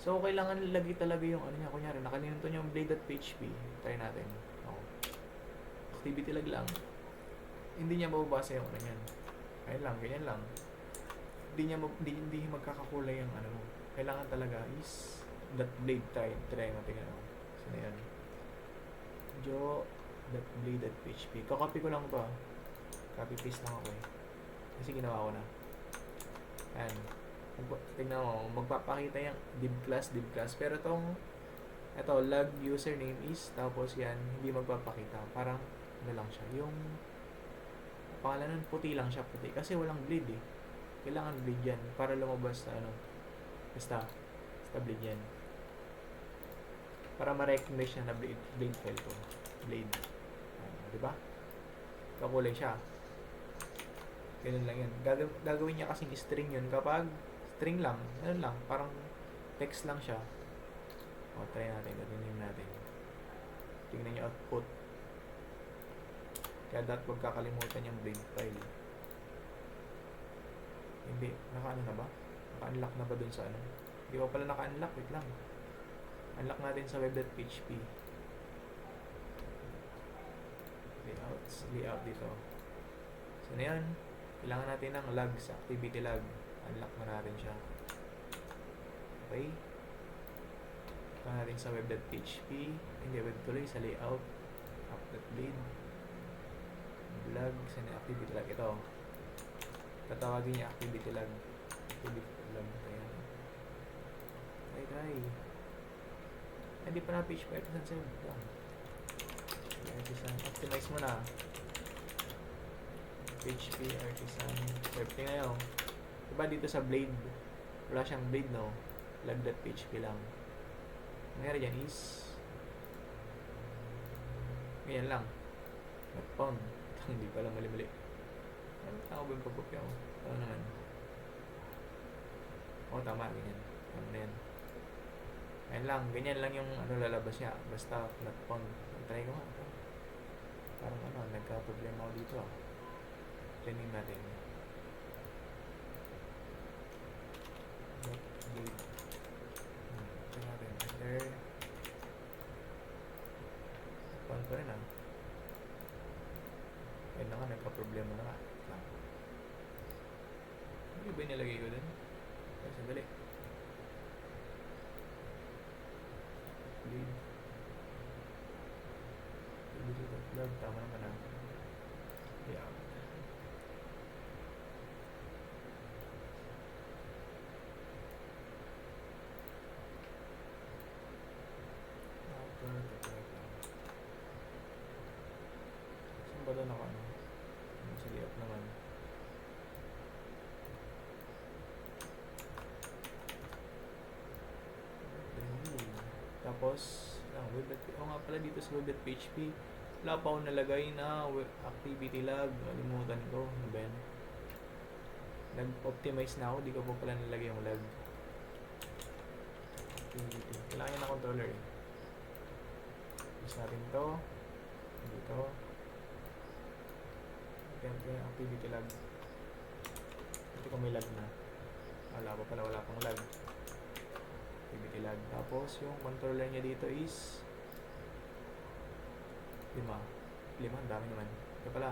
So, kailangan lagi talaga yung ano niya. Kunyari, nakalinto niya yung blade.php. Try natin. Activity log lang. Hindi niya mababasa yung ano niyan. Ayun lang, ganyan lang. Hindi magkakakulay yung ano mo. Kailangan talaga is .blade try natin ano. Sino yan? Jo.blade.php. Kakopy ko lang ba? Copy paste lang ako eh. Kasi ginawa ko na. Ayan. Tingnan mo, magpapakita yung div class, pero ito log username is, tapos yan, hindi magpapakita. Parang, ano lang siya, yung pangalan nun, puti lang siya, puti. Kasi walang bleed eh. Kailangan bleed yan, para lumabas sa ano, basta bleed yan. Para ma-recognize niya na blade file to. Blade. Diba? Kakulay siya. Ganun lang yan. Gagawin niya kasing string yun kapag string lang, ano lang, parang text lang siya. Try natin, gawin natin. Tingnan niyo output. Kaya huwag kakalimutan yung blade file. Hindi, naka-ano na ba? Naka-unlock na ba dun sa ano? Hindi pa pala naka-unlock, wait lang. Unlock natin sa web.php. Layout dito. So na yan, kailangan natin ng logs, activity log. Unlock na natin siya. Okay. Ito natin sa web.php. Hindi, web tuloy sa layout. App.blade. Log. Saan yung activity log? Ito. Tatawagin niya activity log. Activity log. Ayan. Try. Hindi pa na PHP artisan save. Artisan. Optimize mo na. PHP artisan. Save. Tingnan nyo. Diba dito sa blade, wala siyang blade, no? Log.php lang. Nangyari dyan is ganyan lang. Not found. Hindi pala mali-mali. Tama ba yung pagkopya ko? Ano naman? Tama. Ganyan. Tama na yan. Ayan lang. Ganyan lang yung ano lalabas niya. Basta not found. Try ko nga. Parang ano, nagka-problema ako dito ah. Training natin. Ito natin. Enter. Found pa rin ah. Ayun na nga, nagka-problema na nga. Ano ba yung nilagay ko din? Ay, sandali. Bleed. Log, tama naman ah. Yeah. Saan ba ito naka ano? Sa layout naman. Tapos, nga pala dito sa web.php, wala pa akong nalagay na activity log. Nalimutan ko. Ano ba yan? Nag-optimize na ako. Di ko pa pala nalagay yung log. Activity. Kailangan yun na controller eh. Tapos natin to. Dito. Ito yung activity lag. Ito kung may lag na. Wala pa pala, wala pang lag. Activity lag. Tapos yung controller niya dito is 5. 5, ang dami naman. Ito pala.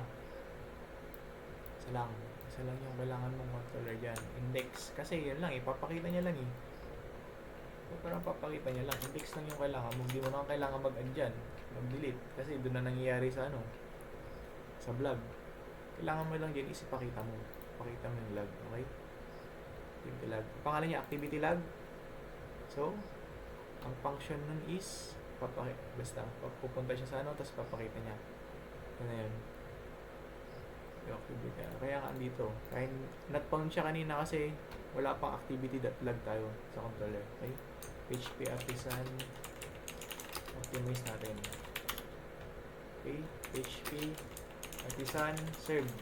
Isa lang yung kailangan mong controller dyan. Index. Kasi yun lang, ipapakita niya lang eh. So, parang papakita niya lang. Index lang yung kailangan mo. Hindi mo na kailangan mag-add dyan. Mag-delete. Kasi doon na nangyayari sa sa vlog. Kailangan mo lang dyan is ipakita mo. Pakita mo yung lag. Okay? Activity lag. Pangalan niya activity lag. So, ang function nun is basta pupunta siya sa tapos papakita niya. Yun na yun. Yung activity. Kaya nga andito. Kahit not found siya kanina kasi wala pang activity.lag tayo sa controller. Okay? PHP artisan optimize natin. Okay? PHP artisan serve.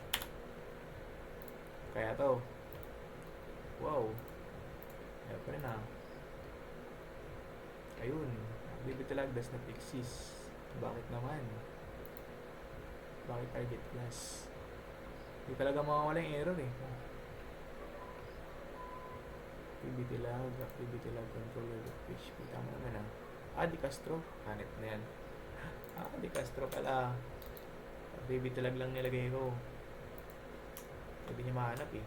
Kaya to. Wow. Kaya pa rin ayun. Activity lag does not exist. Bakit naman? Bakit target class? Hindi talaga mawawala yung error eh. Activity lag, controller, PHP. Tama naman Di Castro. Hanip na yan. Di Castro pala. Activity lag lang nilagay ko. Pwede niya mahanap eh.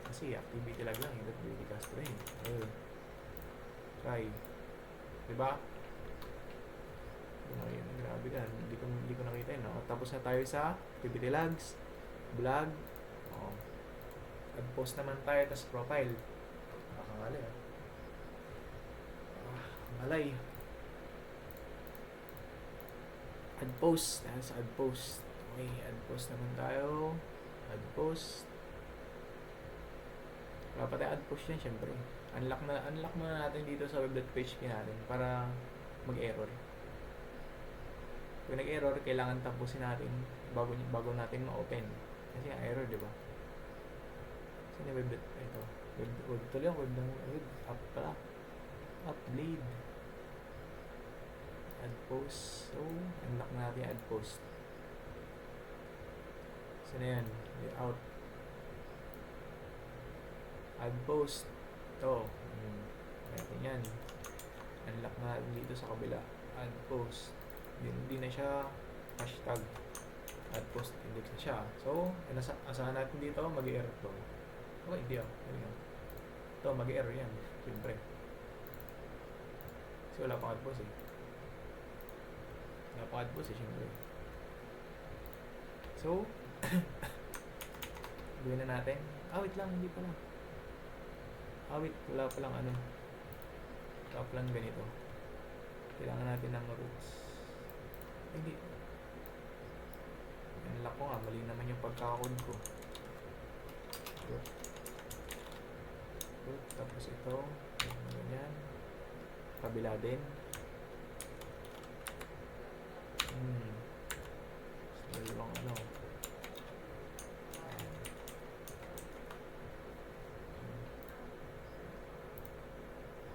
Kasi activity lag lang. Hindi Di Castro eh. Ayun. Try. Diba? Ayun, grabe ka. Hindi ko nakita yun. Tapos na tayo sa activity lags, vlog. Add post naman tayo, tas profile. Nakakalay malay. Add post. Dahil sa add post. Okay, add post naman tayo. Add post. Wala pa tayo add post yan, syempre. Unlock muna natin dito sa web.php natin para mag-error. Kung nag-error, kailangan tapusin natin bago natin ma-open. Kasi nga error, di ba? Saan yung web? Ito. Web tuloy ang web app pala. Upload. Add post. So, unlock natin add post. Saan na yan? Layout. Add post. Ito. Natin yan. Unlock natin dito sa kabila. Add post. Hindi na siya hashtag. Add post index na siya. So, asahan natin dito, mag-error to. Okay, hindi ito, mag-error yan. Siyempre. Kasi wala pang add post eh. Wala pang add post eh, siyempre. So, gawin na natin. Wait lang, hindi pala. Wait, wala palang wala palang ganito. Kailangan natin ng roots. Hindi. Unlock ko nga, mali naman yung pagkakod ko. Root. Tapos ito. Ganyan. Kabila din. Dalawang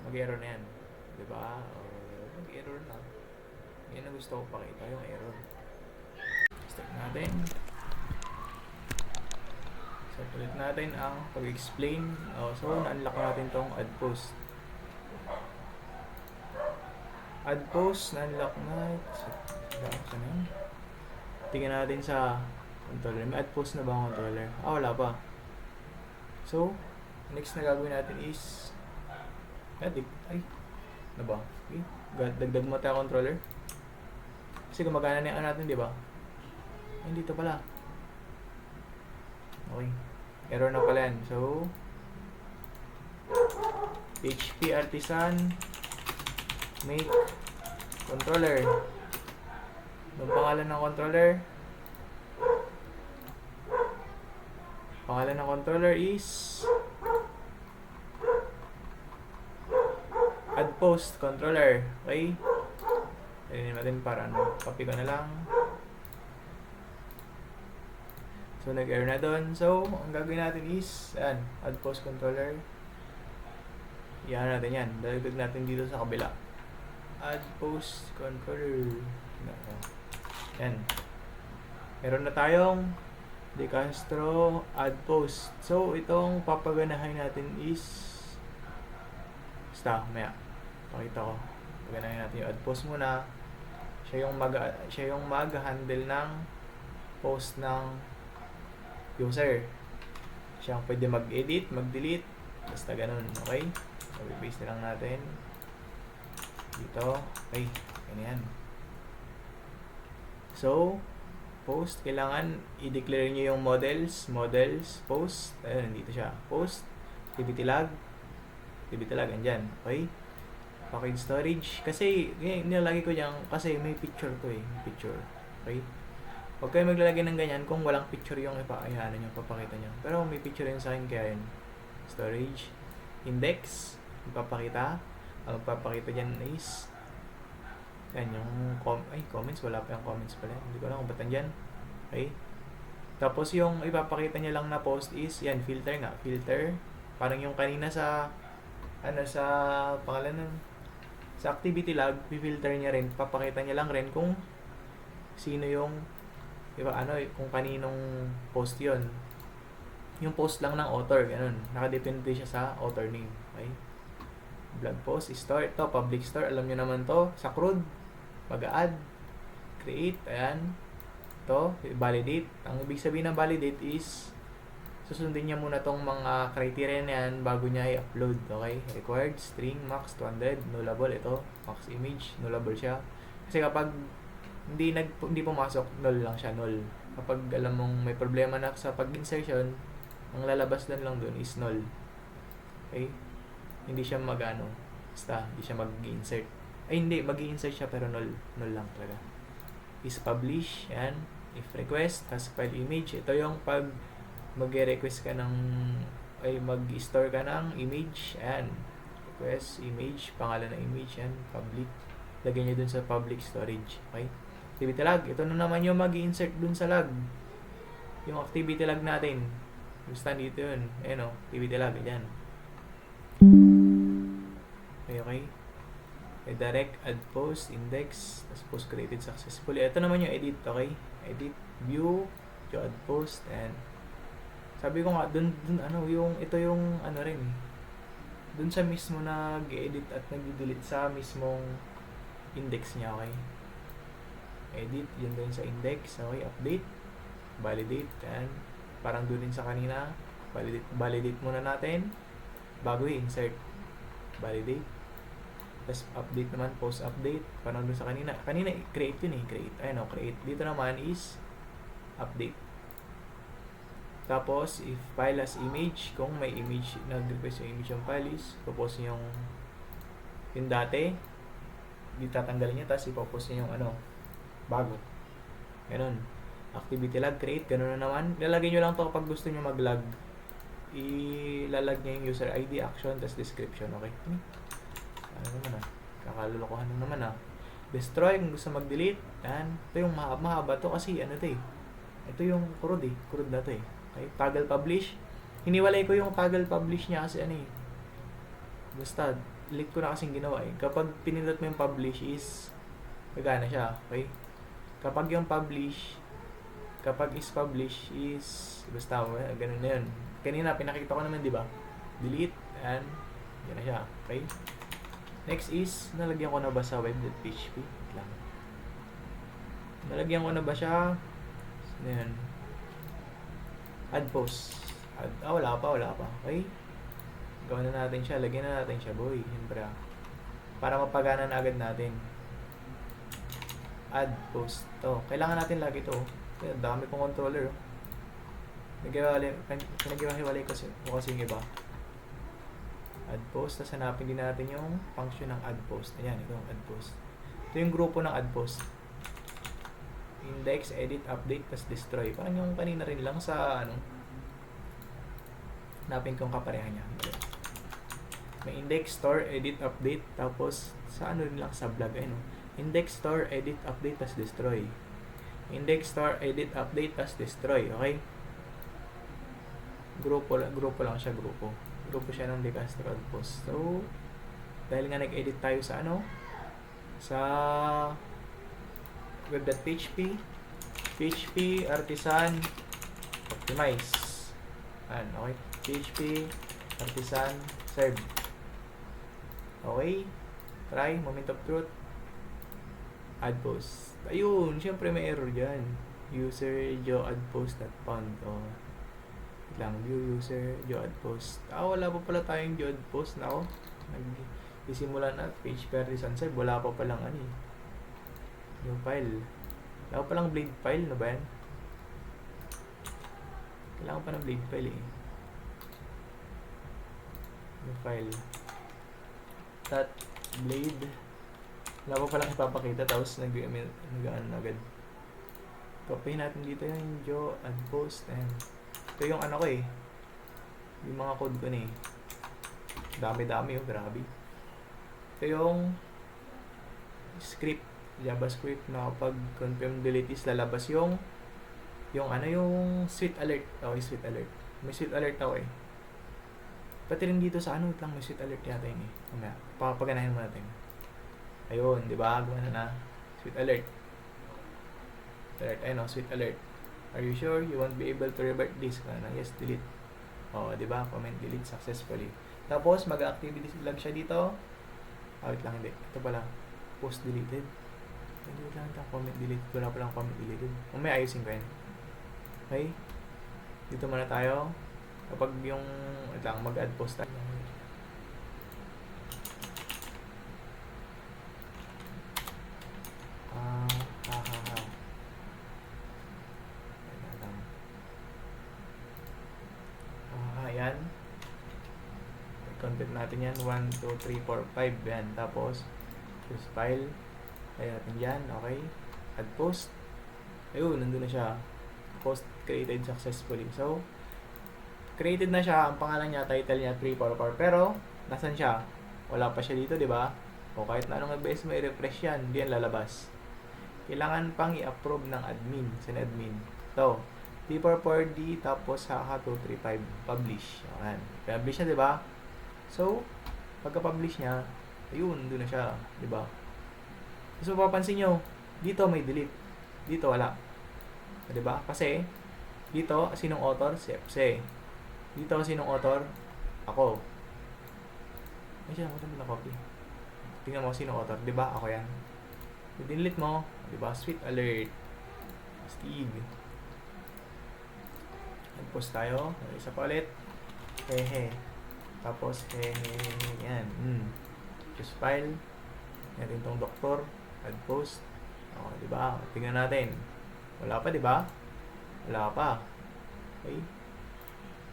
mag-error na yan. Diba? Mag-error na. Yan ang gusto ko pakita, yung error. Start natin. Start ulit natin ang pag-explain. So, na-unlock natin tong add post. Add post, na-unlock na. Saan yun? Tingnan natin sa controller. May add post na ba ang controller? Wala pa. So, next na gagawin natin is ano ba? Okay. Dagdag mo tayo controller. Kasi gumagana na yung natin, di ba? Dito pala. Okay. Error na pala yan. So, PHP artisan make controller. Yung pangalan ng controller. Pangalan ng controller is add post controller. Okay? Ayun natin para copy ko na lang. So, nag-error na doon. So, ang gagawin natin is, add post controller. Iyan natin yan. Dagdag natin dito sa kabila. add post controller. Yan. Meron na tayong De Castro add post. So, itong papaganahin natin is basta, maya. Pakita ko. Paganahin natin yung add post muna. Siya yung mag-handle ng post ng user. Siya ang pwede mag-edit, mag-delete. Basta ganun. Okay? So, i-paste na lang natin. Dito. Okay. Ganyan. So, post, kailangan i-declare nyo yung models, post, ayun, dito siya, post, activity log, andyan, okay? Package storage, kasi, nilalagay ko dyan, kasi may picture to picture, okay? Huwag kayo maglalagay ng ganyan kung walang picture yung papakita nyo, pero may picture yun sa akin, kaya yun, storage, index, ipapakita, ang magpapakita dyan is, yan, yung comments, wala pa yung comments pala. Hindi ko alam kung ba't nandyan. Okay. Tapos yung ipapakita niya lang na post is, yan, filter nga. Filter. Parang yung kanina sa, sa pangalan nun, sa activity log, filter niya rin. Papakita niya lang rin kung sino yung, kung kaninong post yon. Yung post lang ng author, ganun. Nakadepende siya sa author name. Okay. Blog post, store. Ito, public store. Alam nyo naman to. Sa CRUD, mag-add, create, ayan. Ito, validate. Ang ibig sabihin ng validate is, susundin niya muna tong mga criteria na yan bago niya i-upload. Okay? Required, string, max, 200, nullable. Ito, max image, nullable siya. Kasi kapag hindi pumasok, null lang siya, null. Kapag alam mong may problema na sa pag-insertion, ang lalabas lang dun is null. Okay? Hindi siya basta hindi siya mag-insert. Ay hindi, mag-insert siya pero null lang talaga. Is publish, yan. If request, task file image. Ito yung pag mag-request ka mag-store ka ng image, yan. Request, image, pangalan ng image, yan. Public. Lagyan nyo dun sa public storage. Okay? Activity log. Ito na naman yung mag-insert dun sa log. Yung activity log natin. Basta dito yun. Ayan o, activity log. Ayan. Okay. Direct, add post, index, tapos post created successfully. Ito naman yung edit, okay? Edit, view, add post, and sabi ko nga, ito yung rin. Dun sa mismo nag-edit at nag-delete sa mismong index niya, okay? Edit, yun din sa index, okay? Update, validate, and parang dun din sa kanina, validate muna natin bago i-insert. Validate. Tapos update naman, post update. Parang doon sa kanina. Kanina, create yun create. Ayun create. Dito naman is update. Tapos, if file as image, kung may image, nag-request yung image yung file is, ipopost niya yung dati. Di tatanggalin niya, tapos ipopost niya yung bago. Ganun. Activity log, create. Ganun na naman. Lalagay nyo lang to kapag gusto nyo mag-log. Ilalag niya yung user ID, action, tapos description. Okay? Kakalulukohan naman destroy kung gusto mag-delete. Yan. Ito yung mahaba to kasi ito yung CRUD CRUD na to okay? Toggle publish. Hiniwalay ko yung toggle publish niya kasi basta link ko na kasing ginawa kapag pinindot mo yung publish is gagana siya, okay? Kapag is publish is basta ganun na yun. Kanina pinakita ko naman, di ba? Delete and yan na siya, okay? Next is, nalagyan ko na ba sa web.php? Lang. Nalagyan ko na ba siya? Ayan. Add post. Wala pa. Okay? Gawin na natin siya. Lagyan na natin siya, boy. Siyempre. Para mapagana na agad natin. Add post. To. Kailangan natin lagi to. Dami kong controller. Pinag-iwahiwalay ko kasi yung iba. Add post, tapos hanapin din natin yung function ng add post. Ayan, ito yung add post. Ito yung grupo ng add post. Index, edit, update, tapos destroy. Parang yung kanina rin lang sa hanapin kong kapareha niya. May index, store, edit, update, tapos sa rin lang sa blog. Index, store, edit, update, tapos destroy. Index, store, edit, update, tapos destroy. Okay? Grupo lang siya, grupo siya ng De Castro add post. So, dahil nga nag-edit tayo sa sa web.php, PHP artisan optimize. Ayan, okay. PHP artisan serve. Okay. Try, moment of truth. Add post. Ayun, syempre may error dyan. User Joe add post not found. Oh. Lang view user Joe add post. Wala pa pala tayong Joe add post na ako. Nagsisimula na PHP artisan serve. Wala pa palang ano eh. Yung file. Wala pa palang blade file, no ba yan? Kailangan pa ng blade file eh. Yung file. Dot blade. Wala pa palang ipapakita tapos nag-ano agad. Copy natin dito yung Joe add post and ito yung ano ko eh. Yung mga code ko na eh. Dami-dami oh, grabe. Ito yung script, JavaScript na kapag confirm delete is lalabas yung ano yung sweet alert. Okay, sweet alert. May sweet alert ako eh. Pati rin dito sa ano lang may sweet alert yata yun eh. Mamaya, papaganahin mo natin. Ayun, di ba? Gumana na. Sweet alert. Alert, ayun o, sweet alert. Are you sure you won't be able to revert this? Yes, delete. O, di ba? Comment delete successfully. Tapos, mag-activity log siya dito. Wait lang, hindi. Ito pala. Post deleted. Hindi lang ito. Comment delete. Wala palang comment deleted. May ayusin ko yun. Okay? Dito muna tayo. Kapag yung, ito lang, mag-add post tayo. Ayan. Content natin yan. 1, 2, 3, 4, 5. Yan. Tapos, choose file. Ayan natin yan. Okay. Add post. Ayun, nandun na siya. Post created successfully. So, created na siya. Ang pangalan niya, title niya, 3, 4, 4. Pero, nasan siya? Wala pa siya dito, di ba? O kahit na anong ABS may refresh yan, hindi yan lalabas. Kailangan pang i-approve ng admin, admin. So, D44D, tapos HH235, publish. Ayan. Publish na, di ba? So, pagka-publish niya, ayun, doon na siya, di ba? So, papansin nyo, dito may delete. Dito wala. Di ba? Kasi, dito, sinong author? Si FC. Dito, sinong author? Ako. Ay, siya, ako na copy. Tingnan mo, sinong author? Di ba? Ako yan. I-delete mo, di ba? Sweet alert. Steve. Post tayo. Isa pa ulit. Hehe. Tapos, hehe. Yan. Choose file. Yan rin tong doktor. Add post. O, diba? Tingnan natin. Wala pa, diba? Wala pa. Okay.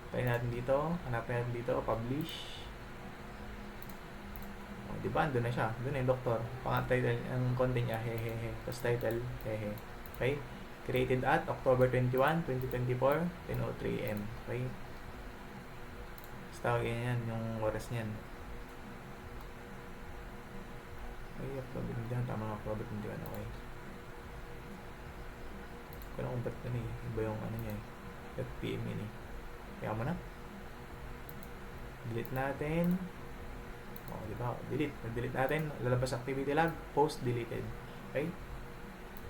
Try natin dito. Hanapin natin dito. Publish. O, diba? Andun na siya. Andun na yung doktor. Pang-title. Ang content niya. Hehehe. Tapos title. Hehe. Okay. Created at October 21, 2024, 10:03 AM. Okay? Basta yan yung oras niyan. Okay, October 21. Tama nga, October 21. Okay. Kung ano kung ba't na eh. Iba yung ano niya eh. FPM yun eh. Kaya mo na. Delete natin. O, diba? Delete. Delete natin. Lalabas activity log. Post deleted. Okay?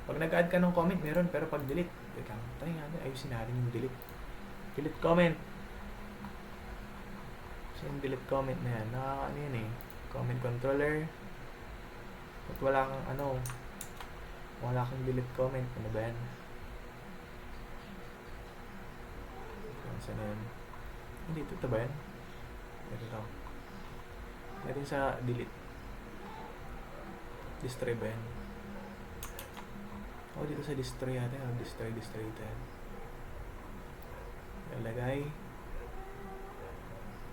Pag nag-add ka ng comment, meron. Pero pag delete, teka, try natin. Ayusin natin yung delete. Delete comment. So, yung delete comment na yan. Ano yun eh. Comment controller. At wala kang ano. Wala kang delete comment. Ano ba yan? Saan na yan? Hindi, ito ba yan? Ito. Natin sa delete. Destroy ba yan? Dito sa destroy natin. Destroy ito yan. Lalagay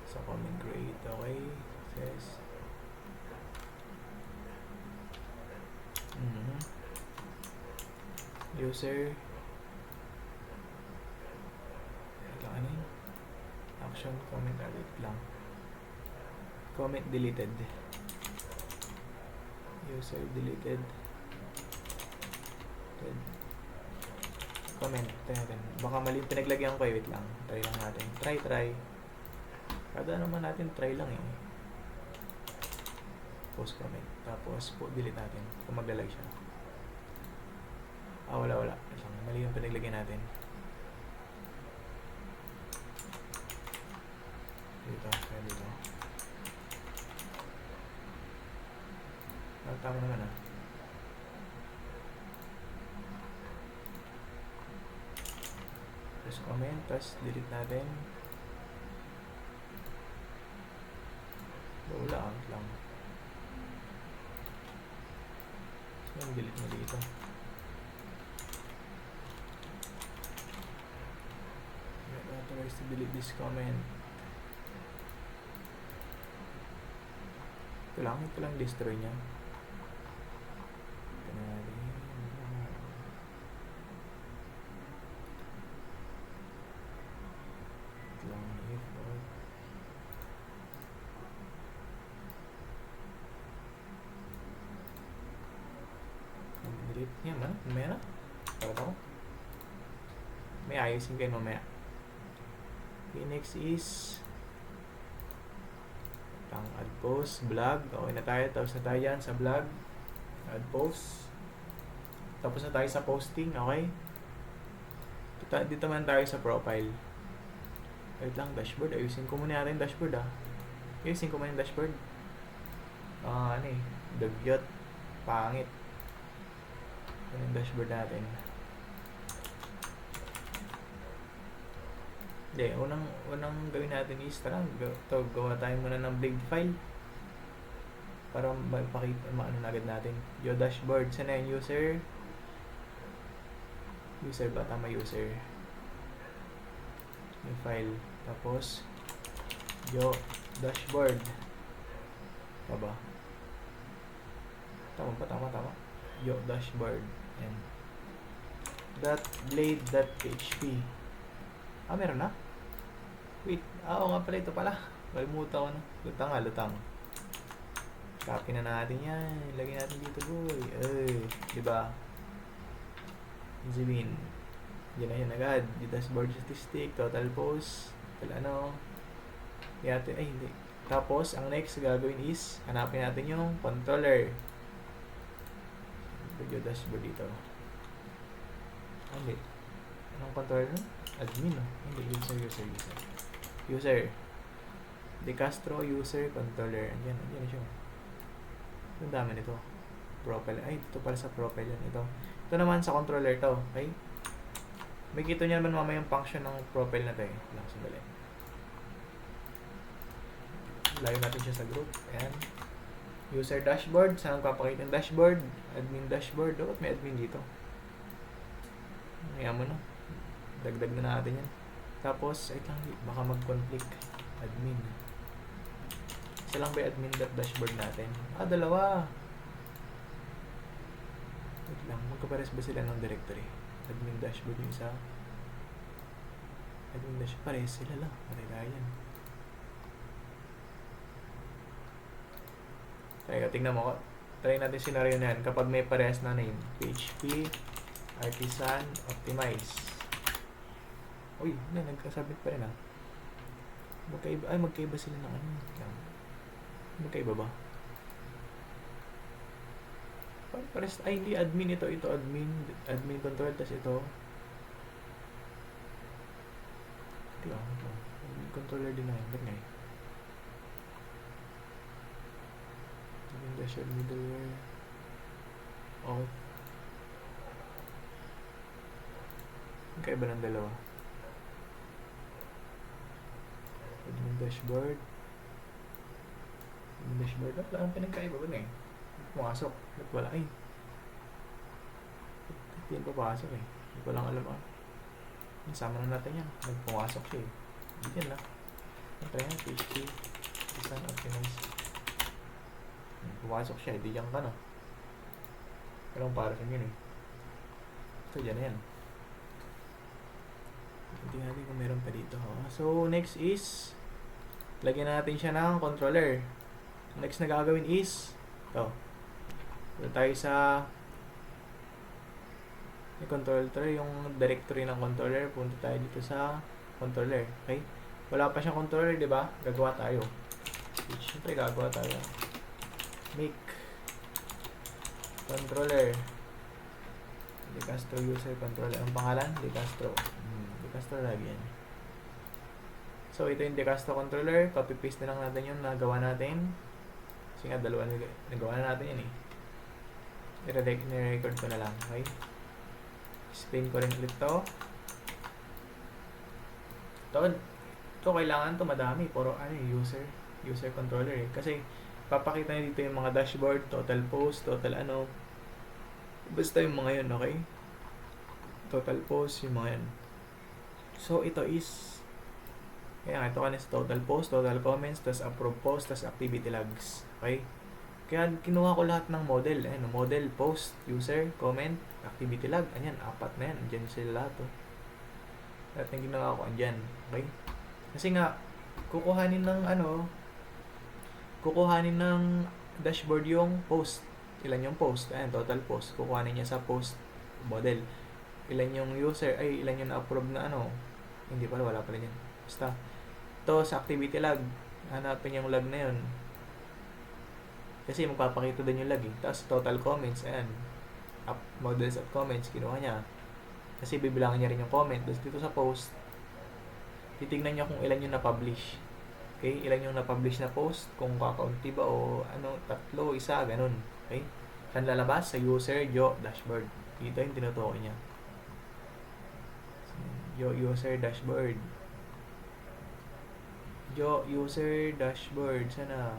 sa comment create. Okay. Says user ano yun? Action comment edit lang. Comment deleted. User deleted. Comment. Tayo natin. Baka mali yung pinaglagyan ko. Wait lang. Try lang natin. Try. Kada naman natin try lang eh. Post comment. Tapos, delete natin. Kung maglalag siya. Wala. Mali yung pinaglagay natin. Dito. Tama naman Post comment. Tapos, delete natin. Wala lang. So, delete mo dito. Authorized to delete this comment. Ito lang destroy niya. Ito na natin. Ito lang if or delete niya man. Mamaya na. Para ako. May ayusin kayo mamaya. Okay, next is ang add post, vlog. Okay na tayo. Tapos na tayo yan sa vlog. Add post. Tapos na tayo sa posting. Okay? Dito man tayo sa profile. Wait lang, dashboard. Ayusin ko muna natin dashboard Ayusin ko muna yung dashboard. Dagyot. Pangit. Ano yung dashboard natin? Hindi, unang gawin natin is gawa tayo muna ng blade file para magpakita na agad natin yung dashboard. Sana yung user ba? Tama, user yung file. Tapos yung dashboard ba? Tama yung dashboard and .blade.php. Meron na? Wait, oo nga pala, ito pala. Kalimutan ko na. Lutang. Copy na natin yan. Lagyan natin dito, boy. Diba? Sabihin. Yan na yan agad. Yung dashboard statistic, total post, hindi. Tapos, ang next gagawin is, hanapin natin yung controller. Yung dashboard dito. Hindi. Anong controller nun? Admin, Hindi, user. De Castro, user, controller. Andiyan siya. Ang dami nito. Profile. Ito pala sa profile yan. Ito naman sa controller to. Okay? May kita niya naman mamaya yung function ng profile na to Lang, sandali. Layo natin siya sa group. Ayan. User dashboard. Saan papakita yung dashboard? Admin dashboard. Dapat may admin dito. Ngayon mo dagdag na natin yan. Tapos, baka mag-conflict. Admin. Isa lang ba yung admin.dashboard natin? Dalawa. Wait lang. Magkapares ba sila ng directory? Admin dashboard yung isa. Admin dashboard. Pares sila lang. Pares tayo yan. Kaya tingnan mo. Try natin scenario na yan. Kapag may pares na name. PHP Artisan Optimize. Uy, nagkasabit pa rin magkaiba sila ng magkaiba ba? Pares, hindi admin ito admin control, tas ito admin controller din ba't nga admin dashboard middleware. Okay, magkaiba ng dalawa. Admin dashboard. Wala ang pinagkaiba ba pumasok. Ba't wala Hindi yan papasok Hindi ko lang alam Isama na natin yan. Nagpumasok siya Hindi yan Try nga PHP Design Optimize. Pumasok siya. Hindi yan ka Walang para sa yun So dyan na yan. Tingnan natin kung meron pa dito. So, next is lagyan natin siya ng controller. Next na gagawin is ito. Punta tayo sa yung controller, yung directory ng controller. Punta tayo dito sa controller. Okay? Wala pa siyang controller, di ba? Gagawa tayo. Siyempre, gagawa tayo. make controller Decastro user controller. Ang pangalan? Decastro. Decastro lagi yan. So, ito yung Decastro controller. Copy-paste na lang natin yung nagawa natin. Kasi nga, dalawa nagawa na natin yan eh. I-record ko na lang. Okay? Explain ko rin ulit to. Ito kailangan to madami. Puro user controller eh. Kasi, papakita nyo dito yung mga dashboard, total post, total ano. Basta yung mga yun, okay? Total post, yung mga yun. So, ito is kaya ito kanina sa total post, total comments, tas approve post, tas activity logs. Okay? Kaya kinuha ko lahat ng model. Ayan, model, post, user, comment, activity log. Ayan, 4 na yan. Andyan sila lahat. Oh. Lahat ng ginawa ko, andyan. Okay? Kasi nga, kukuhanin ng dashboard yung post. Ilan yung post? Ayan, total post. Kukuhanin niya sa post model. Ilan yung user, ilan yung na-approve na Hindi pala, wala pala yan. Basta, ito sa activity log, hanapin yung log na yun. Kasi magpapakita din yung log eh. Tapos total comments, ayan. Models of comments, kinuha niya. Kasi bibilangin niya rin yung comment. Tapos dito sa post, titignan niya kung ilan yung na-publish. Okay? Ilan yung na-publish na post, kung kakaunti ba o 3, 1, ganun. Okay? Saan lalabas? Sa user, dashboard. Dito yung tinutukoy niya. User dashboard. User dashboard. Sana.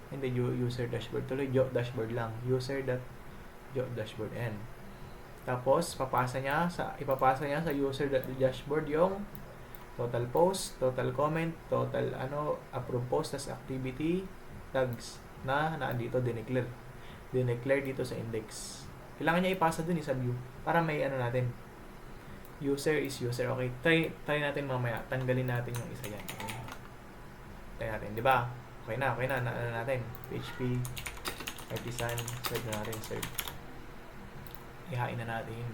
Hindi, user dashboard. Tuloy, dashboard lang. Dashboard. Ayan. Tapos, ipapasa niya sa user dashboard yung total post, total comment, total approve post, tas activity tags na dito dineclare dito sa index. Kailangan niya ipasa dun sa view para may natin. User is user. Okay, try natin mamaya. Tanggalin natin yung isa yan. Okay. Try natin, di ba? Okay na. Natin. PHP, artisan, serve na natin, serve. Ihain na natin.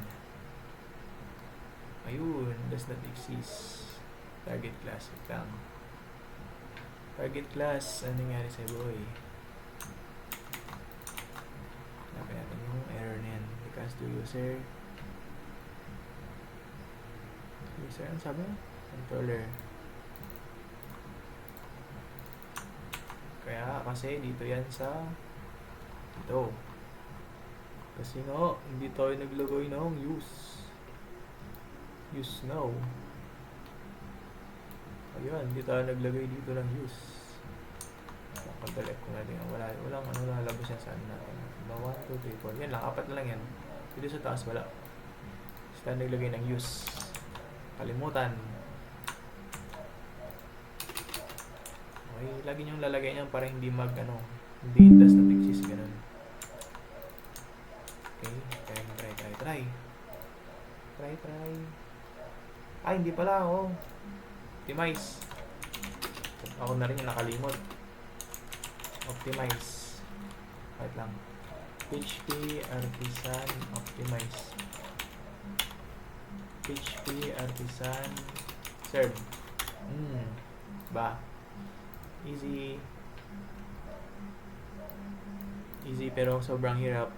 Ayun, does not exist. Target class, lang. Target class, ano nangyari sa boy? Hanapin natin yung error na yan. Because to user, ano sabi? Controller. Kaya kasi dito yan sa ito. Kasi nga hindi tayo naglagay ng use now. Ayun, hindi tayo naglagay dito ng use. Control F ko natin. Walang lalabas yan saan natin. 1, 2, 3, 4. Yan lang, 4 na lang yan. Dito sa taas wala. Kasi tayo naglagay ng use. Kalimutan. Okay, lagi niyong lalagay niyan para hindi hindi does not exist, ganun. Okay, try. Ay, hindi pala, optimize. Ako na rin yung nakalimot. Optimize. Wait lang. PHP artisan optimize. PHP artisan serve. Ba? Easy pero sobrang hirap.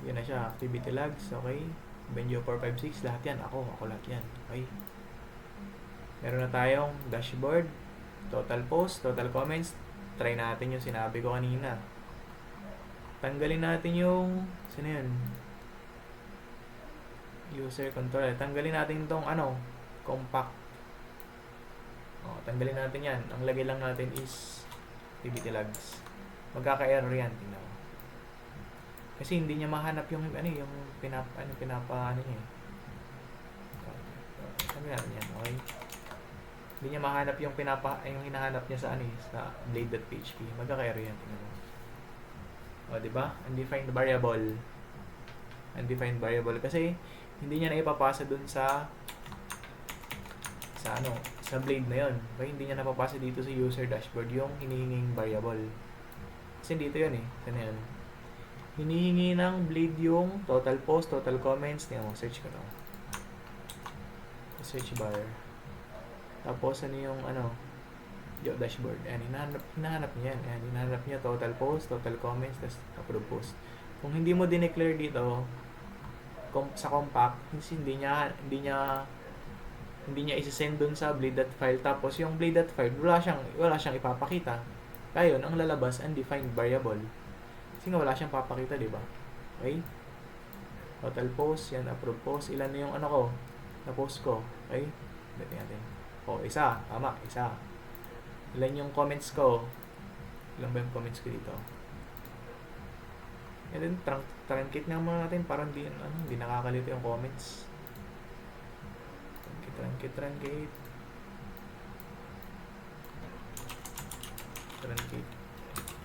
Yan na siya. Activity logs. Okay. Benjo 456. Lahat yan. Ako lahat yan. Okay. Meron na tayong dashboard. Total post. Total comments. Try natin yung sinabi ko kanina. Tanggalin natin yung sino yun? User control. Tanggalin natin itong compact. Tanggalin natin yan. Ang lagay lang natin is activity logs. Magkaka-error yan. Tingnan mo. Kasi hindi niya mahanap yung yung pinapa niya. Tanggalin natin yan. Okay? Hindi niya mahanap yung yung hinahanap niya sa sa blade.php. Magkaka-error yan. Tingnan mo. Diba? Undefined variable kasi hindi niya na ipapasa dun sa blade na yon. Kaya hindi niya napapasa dito sa user dashboard yung hinihinging variable. Kasi dito yun Sana yun. Hinihingi ng blade yung total post, total comments. Search ko to. Search bar. Tapos yung Yo dashboard. Ayan, hinahanap niya yan. Ayan, hinahanap niya total post, total comments, tas approve post. Kung hindi mo dineclare dito, sa compact, hindi niya isa-send dun sa blade.file, tapos yung blade.file wala siyang ipapakita. Kaya yun, ang lalabas undefined variable. Kasi nga wala siyang papakita, di ba? Okay? Total post, yan, approve post. Ilan na yung ano ko, na post ko. Okay? Dito natin. Isa. Tama, isa. Ilan yung comments ko? Ilan ba yung comments ko dito? And then, truncate nga muna natin para hindi nakakalito yung comments. Truncate.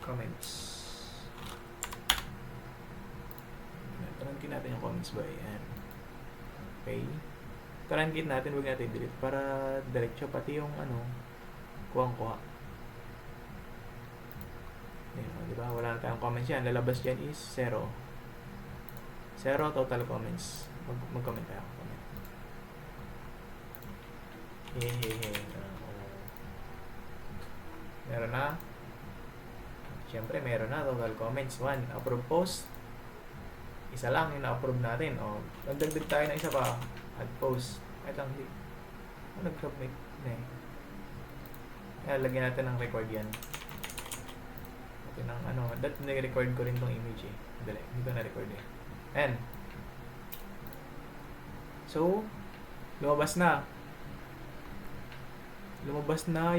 Comments. Truncate natin yung comments ba? Ayan. Okay. Truncate natin, huwag natin delete para diretso pati yung kuha. Ayan, di ba? Wala na tayong comments yan. Lalabas dyan is 0. 0 total comments. Mag-comment tayo. Comment. Meron na. Siyempre, meron na total comments. 1. Approve post. Isa lang yung na-approve natin. Nagdagdag tayo ng isa pa. Add post. Ay lang, hindi. Nag-submit na eh. Kaya lagyan natin ng record yan. That nag-record ko rin tong image eh. Dali, hindi ko na-record eh. And, so, lumabas na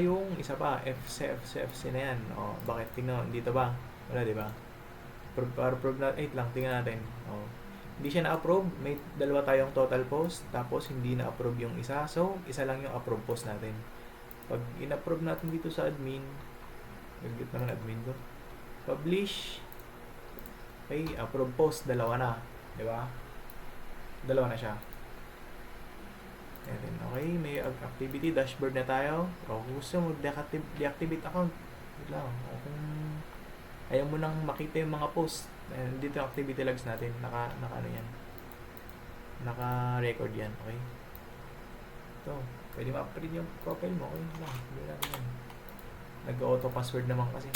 yung isa pa, FC na yan. Bakit? Tingnan, dito ba? Wala, di ba? Approve na, tingnan natin. Hindi siya na-approve. May dalawa tayong total post, tapos hindi na-approve yung isa. So, isa lang yung approve post natin. Pag in-approve natin dito sa admin, nag-get naman admin ko. Publish. Okay, approve post, dalawa na. Di ba? Dalawa na siya. Okay, may activity, dashboard na tayo. Kung gusto mo, deactivate account. Wait lang. Kung ayaw mo nang makita yung mga post, dito yung activity logs natin. Naka-record yan. Okay? Ito. Pwede ma-upgrade yung profile mo. Okay lang. Hindi natin yan. Nag-auto password naman kasi.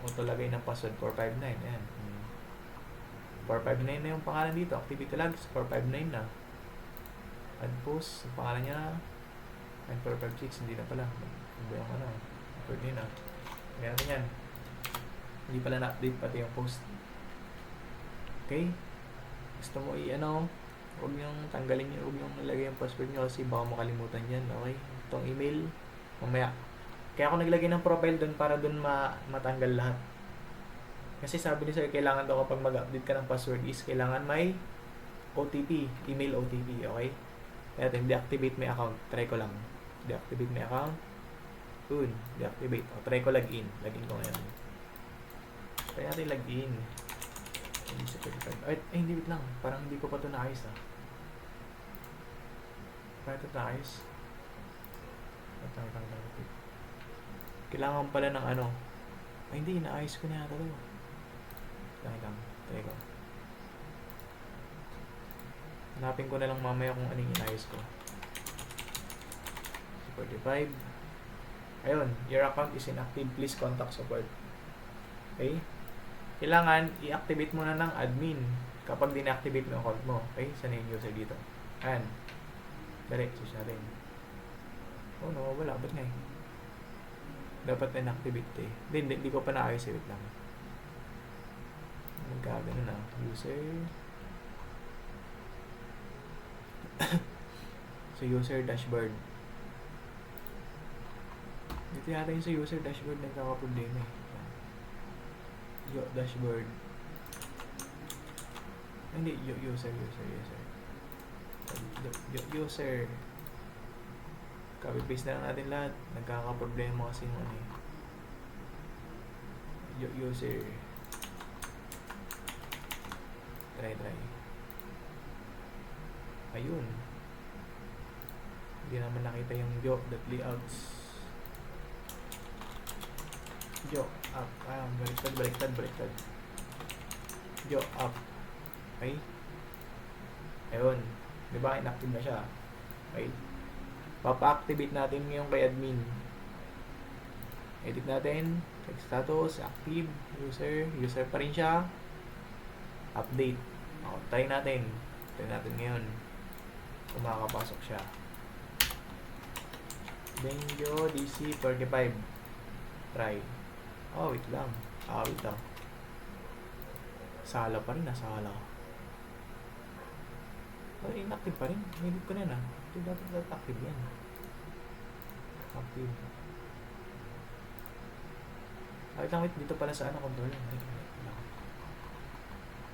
Auto lagay ng password 459. Ayan. 459 na yung pangalan dito. Activity logs 459 na. Add post. Ang pangalan niya 9456. Hindi na pala. Hindi yung record nyo na. Kaya natin yan. Hindi pala na-update pati yung post. Okay? Gusto mo huwag niyong tanggalin yun, huwag niyong nilagay yung password niyo kasi baka makalimutan yan. Okay? Itong email, mamaya. Kaya ako naglagay ng profile doon para doon matanggal lahat. Kasi sabi ni sir, kailangan daw kapag mag-update ka ng password is kailangan may OTP, email OTP, okay? Kaya deactivate my account. Try ko lang. Deactivate my account. Deactivate. Try ko login. Login ko ngayon. Try natin login. Hindi, wait lang. Parang hindi ko pa ito naayos Parang ito naayos. Kailangan pala ng hindi, naayos ko na yata ito. Try ko. Hanapin ko na lang mamaya kung anong inayos ko. 45. Ayun, your account is inactive. Please contact support. Okay? Kailangan i-activate mo na ng admin kapag din-activate mo yung account mo. Okay? Saan yung user dito? Ayan. Direct, search natin. Nawawala. Ba't nga eh? Dapat na-activate eh. Hindi ko pa naayos. Wait lang. Magkagano na. User. So, user dashboard. Dito yata yung sa user dashboard nagkakaproblema eh. Dashboard. Hindi, user. User. Copy-paste na lang natin lahat. Nagkakaproblema kasi yung user. Try. Ayun. Hindi naman nakita yung jo.layouts. Up. Baliktad. Up. Okay? Ayun. Diba? Inactive na siya. Okay? Papa-activate natin yung kay admin. Edit natin. Check status. Active. User pa rin siya. Update. O, try natin. Try natin ngayon. Kung makakapasok siya. Benjo DC35. Try. Oh, wait lang. Wait lang. Sala pa rin. Sala. Inactive pa rin. Edit ko na yan. Ito dapat active yan. Active. Wait lang, wait. Dito pala sa controller.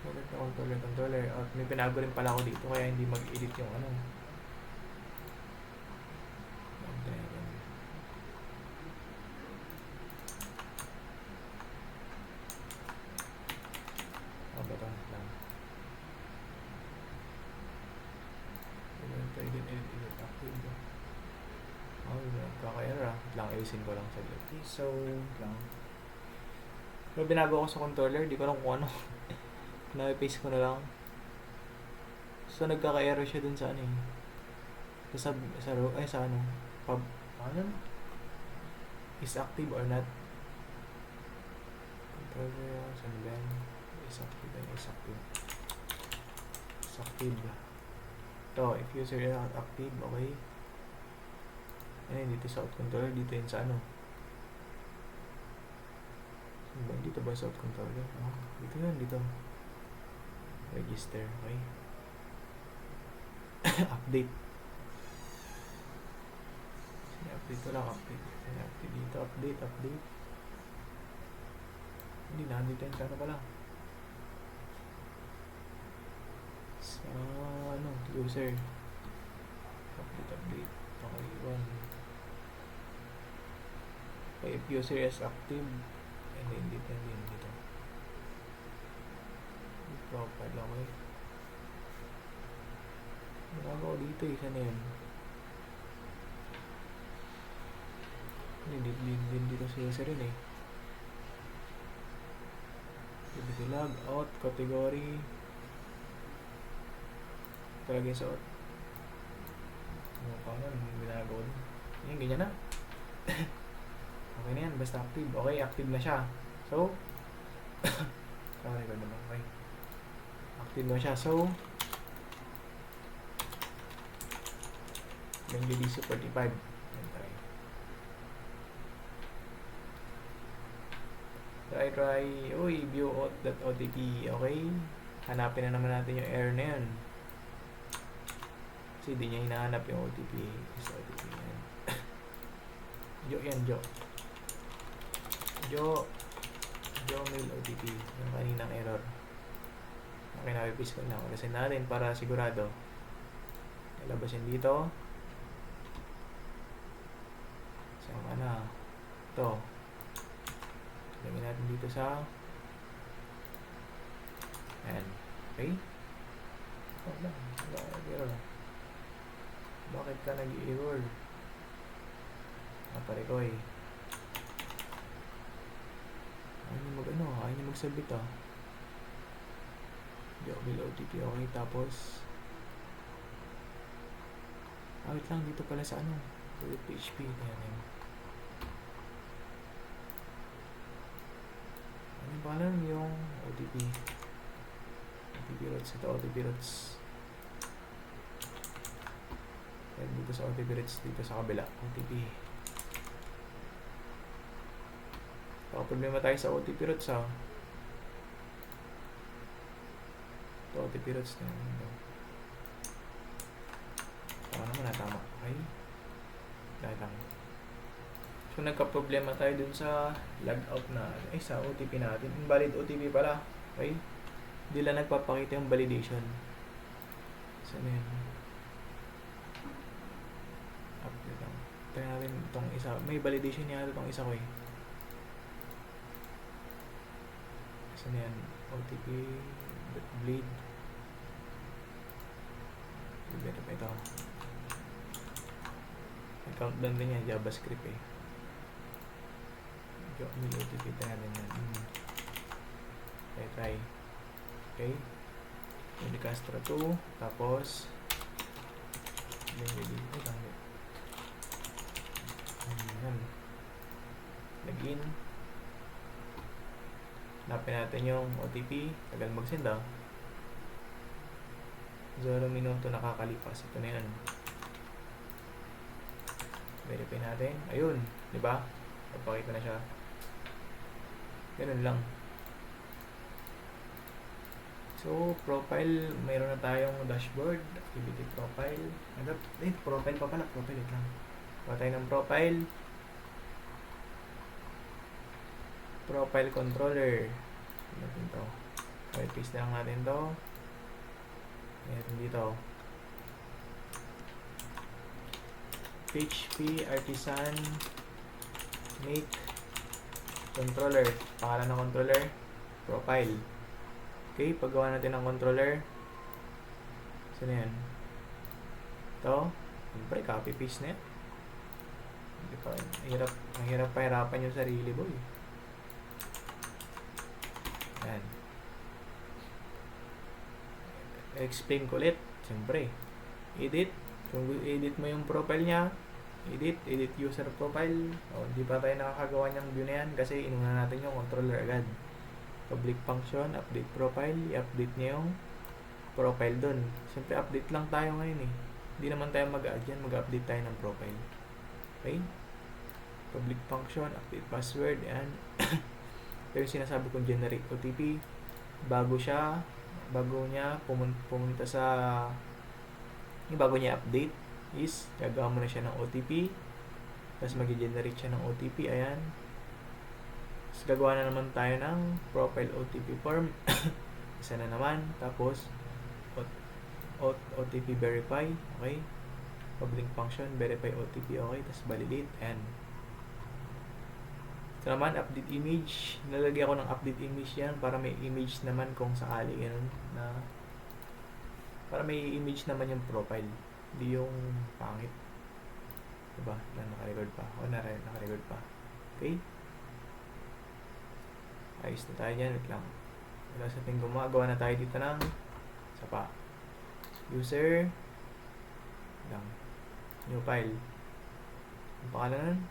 Ulit na controller. At may pinago rin pala ako dito kaya hindi mag-edit yung bato lang. Edit active. Kaka-error lang. Ayusin ko lang saglit. Okay, so lang. May binago ko sa controller. Di ko alam kung ano. Na-paste ko na lang. So, nagkaka-error siya dun sa is active or not. Controller, saan ba yan? Is active. To, if user is not active, okay. Dito sa out controller, dito yun sa dito ba sa out controller? Dito yun, dito. Register, okay. Update. Update lang, update dito, update. Hindi na, dito yun, sana pala. Sa, user. Update. Okay, one. Okay, if user is active, and then dito. Profile, okay. Nagawa ko dito, isa na yan. Din dito sa user rin eh. Dito log out, category. Talagay sa out. Paano, binago din. Yan, ganyan na. Okay na yan, basta active. Okay, active na siya. So, sorry ko naman, okay. Active na siya. So, Benjo DC35. Try. Uy, view.otp. Okay. Hanapin na naman natin yung error na yun. Kasi di niya hinahanap yung OTP. Sa OTP yan. Jo mail OTP. Yung kaninang error. Okay, napipis ko na. Walasin natin para sigurado. Ilabasin dito. Sama na. Ito. Lagyan natin dito sa ayan. Okay. Bakit ka nag-error? Pare ko eh. Ayaw niyo magsabit Jobbil OTP, okay. Tapos wait lang, dito pala sa PHP. Ayan. Ano pala yung OTP routes. Ito OTP routes. Ayan, dito sa OTP routes, dito sa kabila OTP. Problema tayo sa OTP routes ito OTP routes na naman natama. Okay, dahil lang. So nagka-problema tayo dun sa logout na sa OTP natin. Invalid OTP pala. Okay, hindi lang nagpapakita yung validation. Saan yun? Update lang. Tayo natin itong isa. May validation niya itong isa ko eh. Saan yan? OTP bleed. Ito. Countdown din yan, JavaScript eh. May OTP tayo natin yan. Try. Okay. Yung Castro 2. Tapos yan. Login. Hanapin natin yung OTP. Tagal mag-send 0 minuto nakakalipas. Ito na yan. Verify natin. Ayun. Diba? Papakita na siya. Ganun lang. So, profile. Mayroon na tayong dashboard. Activity profile. Profile pa pala. Profile. Ito lang. Kuha tayo ng profile. Profile controller. Natin to. Okay, paste lang natin to. Meron dito. PHP Artisan Make Controller. Pangalan ng controller, profile. Okay, paggawa natin ng controller. Saan yan? Ito. Siyempre, copy paste na yan. Hindi pa, mahirap pahirapan yung sarili, boy. Yan. Explain ko ulit. Siyempre, edit. Kung edit mo yung profile niya, edit user profile. O, hindi pa tayo nakakagawa niyang view na yan kasi inuna natin yung controller agad. Public function, update profile, i-update niya yung profile dun. Siyempre, update lang tayo ngayon eh. Hindi naman tayo mag-add yan, mag-update tayo ng profile. Okay? Public function, update password, yan. Pero yung sinasabi kong generate OTP, bago niya pumunta sa bago niya update is gagawa mo na siya ng OTP, tapos mag-generate siya ng OTP. Ayan, tapos gagawa na naman tayo ng profile OTP form. Isa na naman, tapos OTP verify. Okay, public function verify OTP. Okay, tapos validate. And ito naman, update image. Nalagay ako ng update image yan para may image naman kung sakali ganun, na para may image naman yung profile, hindi yung pangit, diba? Na naka-record pa. O naka-record pa. Okay, ayos na tayo dyan. Wait lang, wala sa ating gumagawa na tayo dito ng isa pa. User lang, new file. Ang pangalan nun,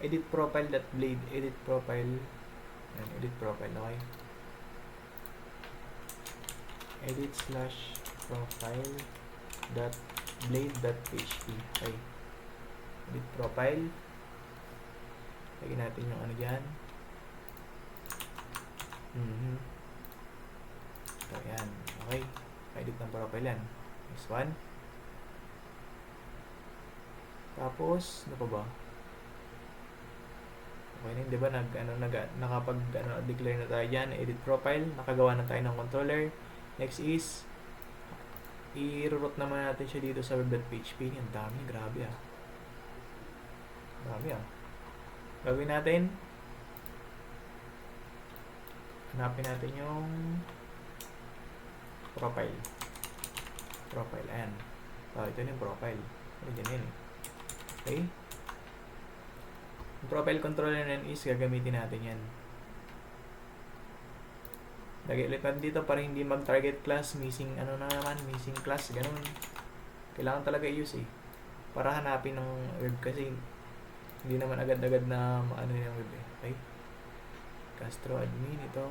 edit profile.blade. Edit profile. Yan, edit profile. Okay, edit /profile.blade.php. Okay, edit profile. Lagyan natin yung ano dyan. So, yan. Okay, edit ng profile yan. Next one. Tapos, ano pa ba? Okay na, di ba? Nakapag-declare na tayo dyan. Edit profile. Nakagawa na tayo ng controller. Next is, i-route naman natin siya dito sa web.php. Ang dami. Grabe dami Gawin natin. Hanapin natin yung profile. Ayan. Ito na yung profile. Dyan yun eh. Okay. Yung profile controller na is gagamitin natin yan. Lagay ulit natin dito para hindi mag-target class, missing class, ganun. Kailangan talaga i-use eh, para hanapin ng web kasi hindi naman agad-agad na maano yung web eh. Okay, Castro admin ito,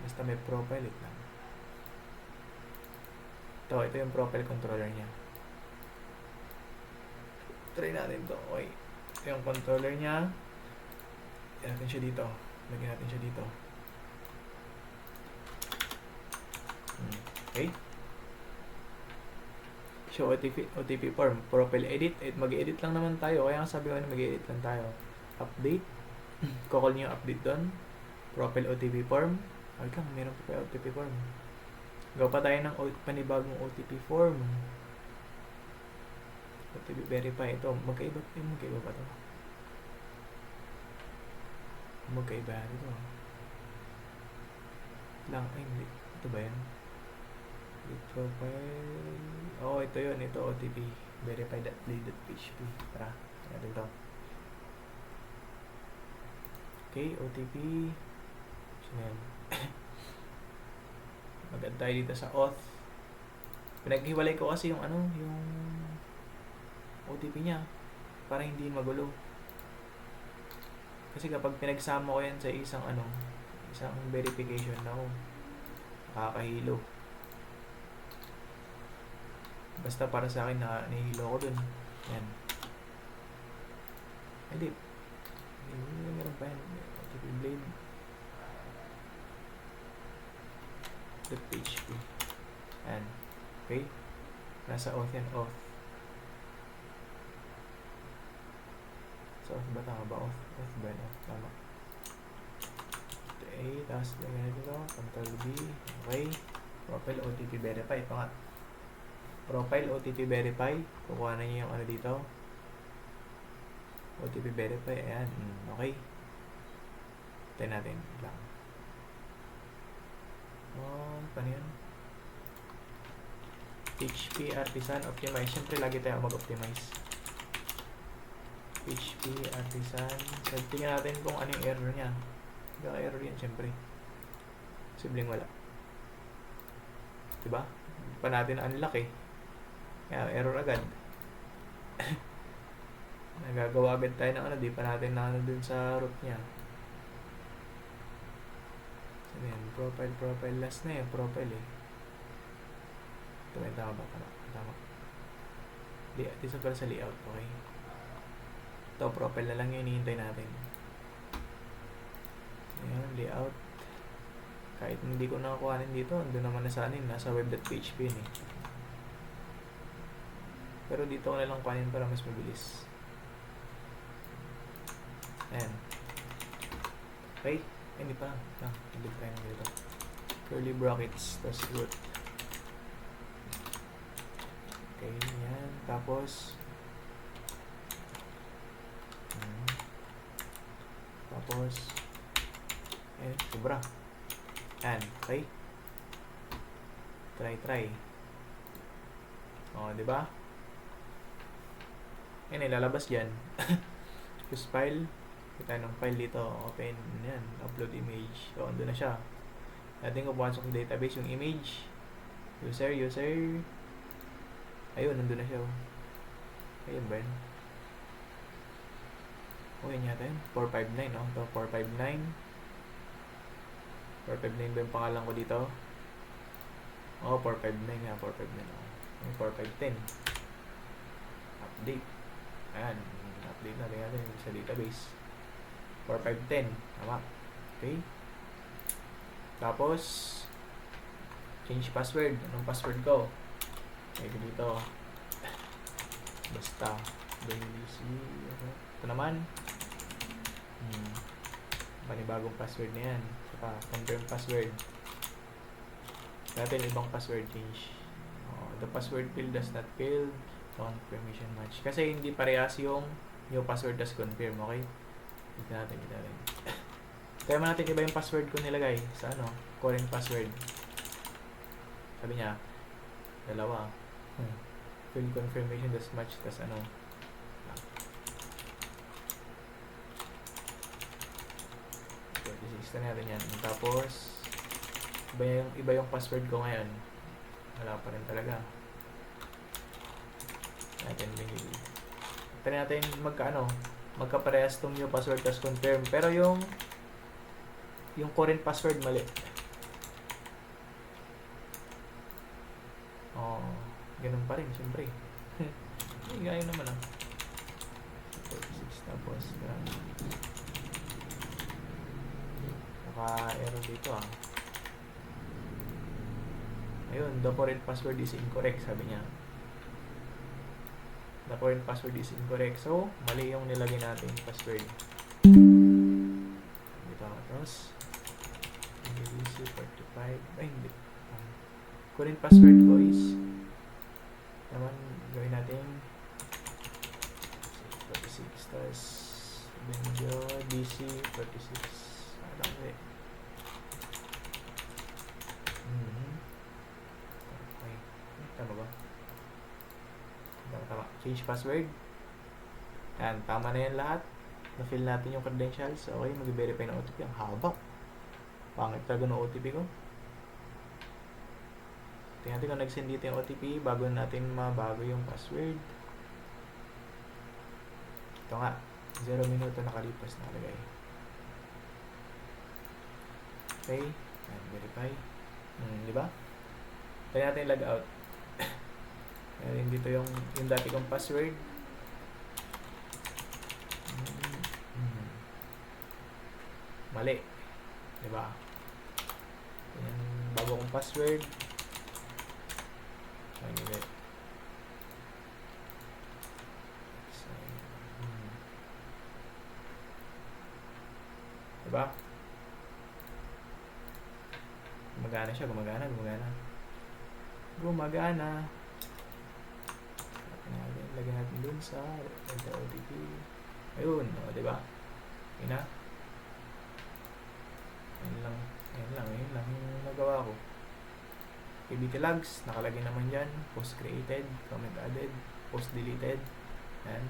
basta may profile lang. Ito yung profile controller niya. Try natin to. Okay, ito yung controller niya. Lagyan natin siya dito. Okay, show OTP form, profile edit. Mag-edit lang naman tayo, kaya sabi ko na mag-edit lang tayo. Update, kukol niyo yung update doon. Profile OTP form. Meron pa OTP form. Gawa pa tayo ng panibagong OTP form. OTP verify. Ito, magkaiba pa to. Magkaiba ito lang. Hindi. Ito ba yan? Profile. Ito yun. Ito OTP verify.blade.php. Tara, natin ito. Okay, OTP. Saan yan? Mag-add tayo dito sa auth. Pinaghiwalay ko kasi yung yung OTP niya para hindi magulo. Kasi kapag pinagsama ko yan sa isang isang verification na nakakahilo. Basta para sa akin na nahihilo ko dun. Yan. Hindi. Meron pa yan. OTP blade. .php. Yan. Okay? Nasa auth yan. Auth. So, ba tama ba? Auth. Auth ba yan? Auth. Tama. Okay. Tapos, lagyan natin ito. Control B. Okay. Profile OTP verify. Ito nga. Profile OTP verify. Kukuha na niyo yung dito. OTP verify. Ayan. Okay. Tayo natin lang. Paano yan? PHP Artisan Optimize. Siyempre, lagi tayo mag-optimize. PHP Artisan. So, tingnan natin kung ano yung error niya. Baka error yan, siyempre. Sibling wala. Diba? Hindi pa natin unlock eh. Kaya, error agad. Nagagawa agad tayo ng di pa natin na dun sa root niya. Ayan, profile, last na yun, profile eh. Ito ba yung tama ba? Tama. Dito pala sa layout, okay. Ito, profile na lang yung hinihintay natin. Ayan, layout. Kahit hindi ko nakakuhanin dito, doon naman na sa nasa web.php yun eh. Pero dito ko na lang kuhanin para mas mabilis. Ayan. Okay. Hindi pa. Hindi tayo na dito. Curly brackets. Tapos root. Okay. Yan. Tapos sobra. Yan. Okay. Try. O, diba? Yan, ilalabas dyan. Choose file. Kita ng file dito, open, yan, upload image. So, andun na siya. Natin kung pumasok sa database yung image. User. Ayun, nandun na siya. Ayun ba yun? Yun yata yun. 459, no? Ito, 459. 459 ba yung pangalan ko dito? 459 nga, 459. Yung 4510. Update. Ayan, update natin sa database. 4510. Tama. Okay. Tapos, change password. Anong password ko? Okay, dito. Basta. BC. Ito naman. Panibagong password na yan. Saka, confirm password. Natin ibang password change. The password field does not fill. Confirmation match. Kasi hindi parehas yung new password does confirm. Okay? Ito natin. Kaya natin iba yung password ko nilagay sa current password. Sabi niya, dalawa. Field confirmation does match. Tas 46 na natin yan. Tapos, iba yung password ko ngayon. Wala pa rin talaga. Ito natin magkaparehas tong new password tas confirm. Pero yung current password mali. Ganun pa rin, siyempre. Ngayon naman 46 tapos naka-error dito Ayun, the current password is incorrect, sabi niya. The current password is incorrect. So, mali yung nilagay natin password. Dito. Tapos, BC45. Ay, hindi. Current password ko is naman, gawin natin 46. Tapos, medyo DC46. Okay. Tama ba? Tama. Change password. Yan, tama na yan lahat. Na-fill natin yung credentials. Okay, mag-verify ng OTP. Ang haba. Pangit talaga ng OTP ko. Tingnan natin kung nag-send dito yung OTP bago natin mabago yung password. Ito nga, 0 minuto nakalipas nakalagay. Okay, and verify. Di ba? Try natin log out. Ayan dito yung dati kong password. Mali. Di ba? Yung bago kong password. Anyway. Diba? Gumagana siya, gumagana. Lagyan natin dun sa enter OTP. Ayun, o, diba? Yun na. Ayun lang yung nagawa ko. PBT logs, nakalagay naman dyan. Post created, comment added, post deleted. Ayan.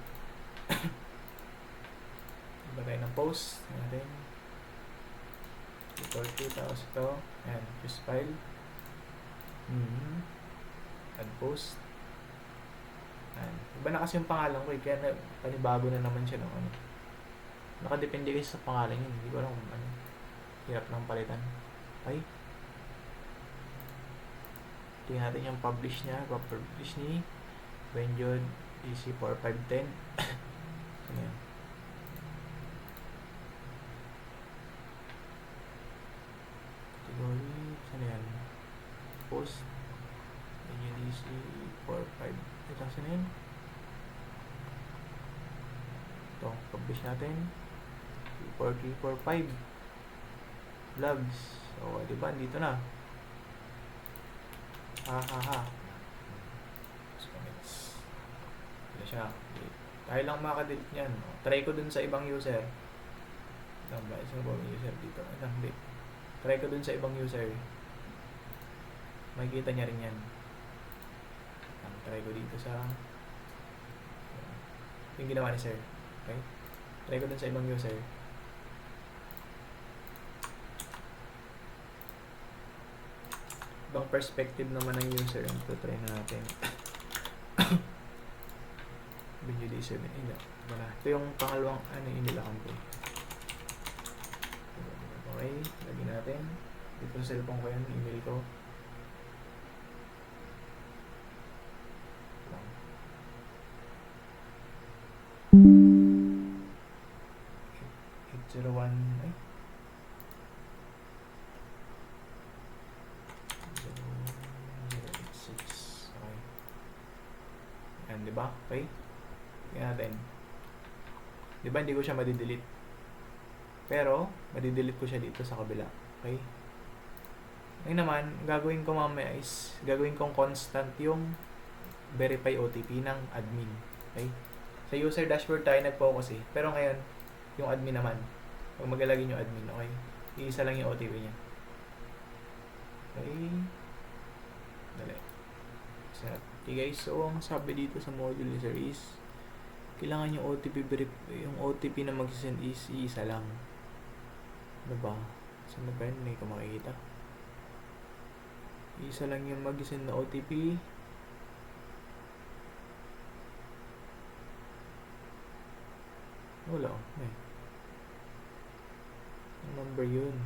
Iba tayo ng post natin. Report 2 tapos ito. Ayan, choose file. Add post. Ayan. Iba na kasi yung pangalan ko kaya panibago na naman siya ng ano. Nakadepende kasi sa pangalan yun. Hindi ko alam kung ano. Hirap ng palitan. Okay. Tingnan natin yung publish niya. Publish ni Benjod EC4510. Ayan. Category. Saan yan? Post. Benjod EC45. Ito saan yan? Ito. Publish natin. 4345. Vlogs. O, diba? Dito na. Comments. Ito siya. Tayo lang makadelete niyan. Try ko dun sa ibang user. Ito ba? Isa ba yung user dito? Ito, hindi. Try ko dun sa ibang user. Makikita niya rin yan. Try ko dito sa yung ginawa ni sir. Okay? Try ko dun sa ibang user. Ibang perspective naman ng user. Ito, try na natin. BGD7. Ito yung pangalawang email account ko. Okay, lagyan natin. Dito sa cellphone ko yan, email ko. 801 086. Okay. Yan, diba? Okay. Tingnan natin. Diba hindi ko siya madidelete? Pero, madidelete ko siya dito sa kabila. Okay. Ngayon naman, gagawin ko mamaya is, gagawin kong constant yung verify OTP ng admin. Okay. Sa user dashboard tayo nag-focus eh. Pero ngayon, yung admin naman. Pag magalagin yung admin, okay? Iisa lang yung OTP niya. Okay. Dali. Okay guys, so ang sabi dito sa module ni Sir is, kailangan yung OTP na mag-send is iisa lang. Diba? Saan ba yun? Hindi ko makikita. Isa lang yung mag-send na OTP. Wala. May. Ang number yun.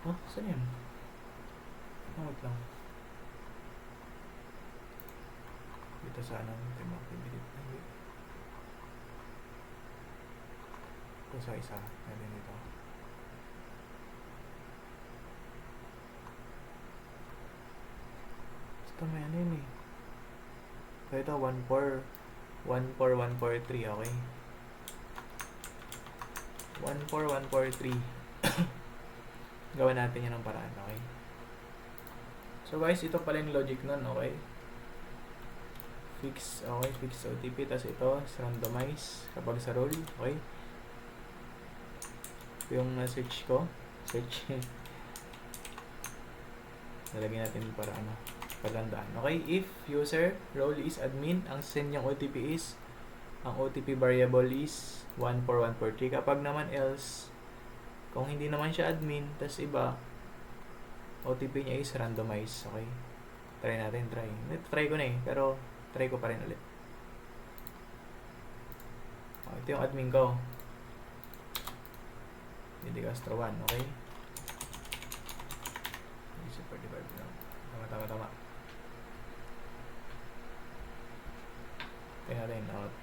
Oh, saan yan? Wait lang. Dito sana natin activity. Ito sa isa. Natin ito. Basta may ano yun eh. So ito 14143, okay? 14143. Gawin natin yan ng paraan, okay? So guys, ito pala yung logic nun, okay? Fix OTP, tapos ito is randomize kapag sa role, okay? Ito yung search ko, nalagyan natin para pagandaan, okay? If user role is admin, ang send niyang OTP is ang OTP variable is 14143. Kapag naman else, kung hindi naman siya admin, tas iba, OTP niya is randomize. Okay? Try natin, try. Try ko na eh, pero try ko pa rin ulit. Ito yung admin ko. Hindi Castro 1, okay? Super divide na. Tama.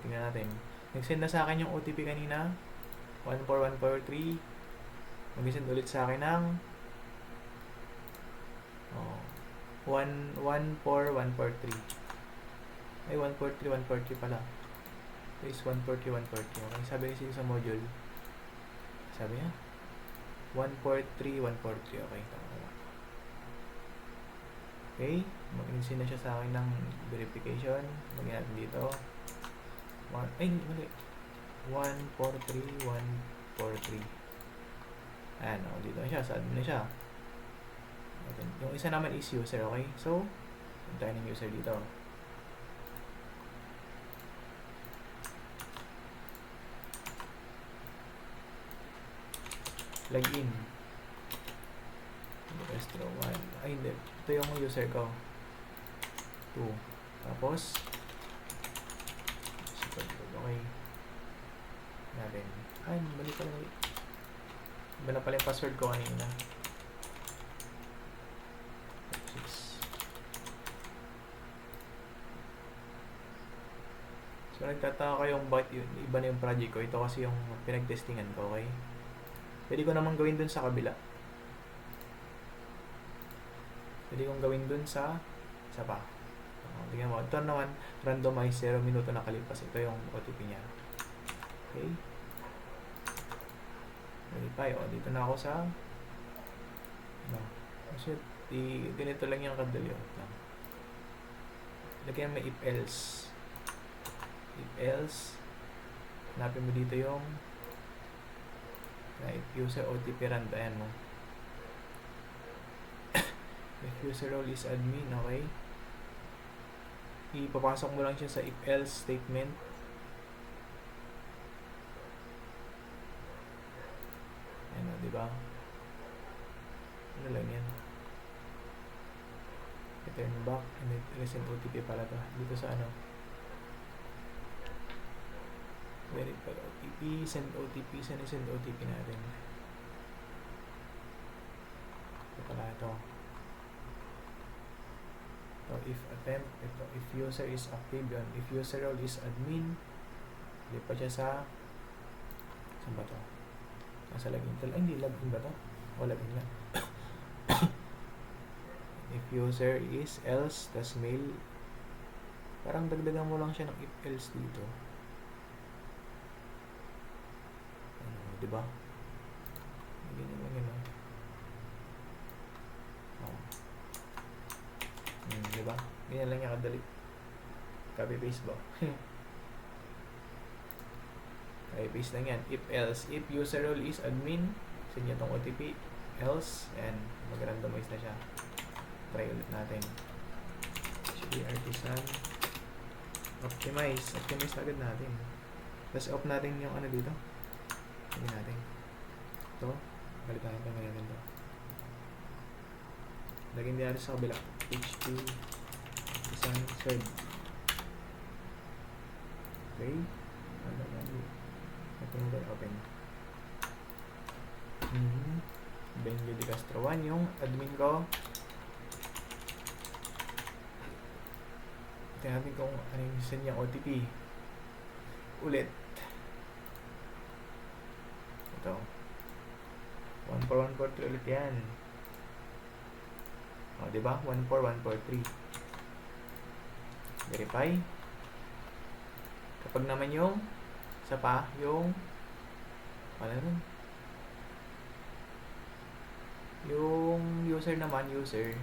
Tingnan natin. Nag-send na sa akin yung OTP kanina. 14143. Mag-send ulit sa akin ng 14143. Ay, 143 pala. Ito is 143. Okay, sabi kasi sa module. Sabi niya? 143. Okay, tama. Okay, mag-insist na siya sa akin ng verification. Lagyan natin dito. Mali. 143. Ayan, dito na siya. Sa admin na siya. Yung isa naman is user, okay? So, puntahan ng user dito. Login. Restro 1. Ay, hindi. Ito yung user ko. 2. Tapos, okay. Natin. Ay, balik pala. Iba na pala yung password ko kanina. 6. So, nagtataka kayong bakit yun, iba na yung project ko. Ito kasi yung pinag-testingan ko, okay? Pwede ko naman gawin dun sa kabila. Pwede kong gawin dun sa pa. Tingnan mo. Ito naman, randomize 0 minuto nakalipas. Ito yung OTP niya. Okay. Verify. Dito na ako sa ganito lang yung kadali. Lagyan mo if else. If else, hanapin mo dito yung if user OTP rand, ayan mo. If user role is admin, okay? Ipapasok mo lang siya sa if else statement. Ayan o, diba? Ano lang yan? Return back and then resend OTP pala to. Dito sa ano? Verify OTP, send OTP, send OTP natin. Ito pala ito. So, if attempt, ito, if user is active yun. If user role is admin, lipat siya sa saan ba to? Nasa login. Ay, hindi, login ba to? O, login lang. If user is else, tas mail, parang dagdagan mo lang siya ng if else dito. Diba? Ganyan lang yun. Diba? Ganyan lang yung kadali. Copy paste ba? Copy paste lang yan. If else, if user role is admin, send niya tong OTP. Else, and mag-randomize na siya. Try ulit natin. Actually, artisan. Optimize. Optimize agad natin. Tapos off natin yung ano dito. Hindi natin. Ito. Balikan natin ngayon ito. Lagyan din natin sa kabila. HP isang serve. Okay. Ito yung open. Benjo de Castro 1 yung admin ko. Tingnan natin kung ano yung send niyang OTP. Ulit. Ito. 14143 ulit yan. Diba? 14143. Verify. Kapag naman yung isa pa, yung ano nun? Yung user naman, user.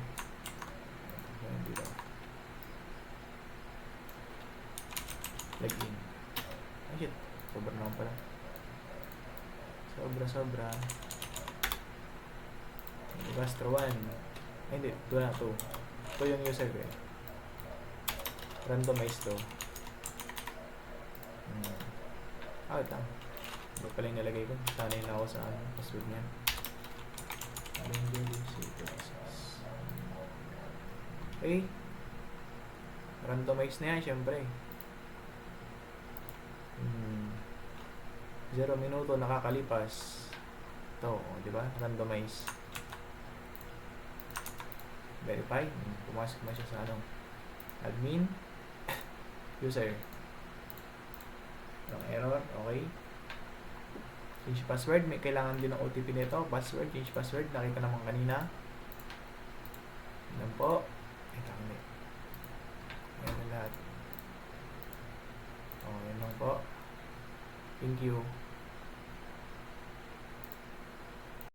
Dito. Login. Ay shit. Sobra naman pala. Sobra. Castro 1. Ay, hindi. 2 na 2. Ito yung user ko eh. Randomize to. Ito. Ito pala yung nalagay ko. Sanay na ako sa password niya. Okay. Randomize na yan, syempre. 0 minuto nakakalipas. Ito, di ba? Randomize. Verify. Pumasok na siya sa admin. User. Walang error. Okay. Change password. May kailangan din ng OTP nito. Password. Change password. Nakita naman kanina. Yan po. Ito kami. Yan na lahat. Okay, yan lang po. Thank you.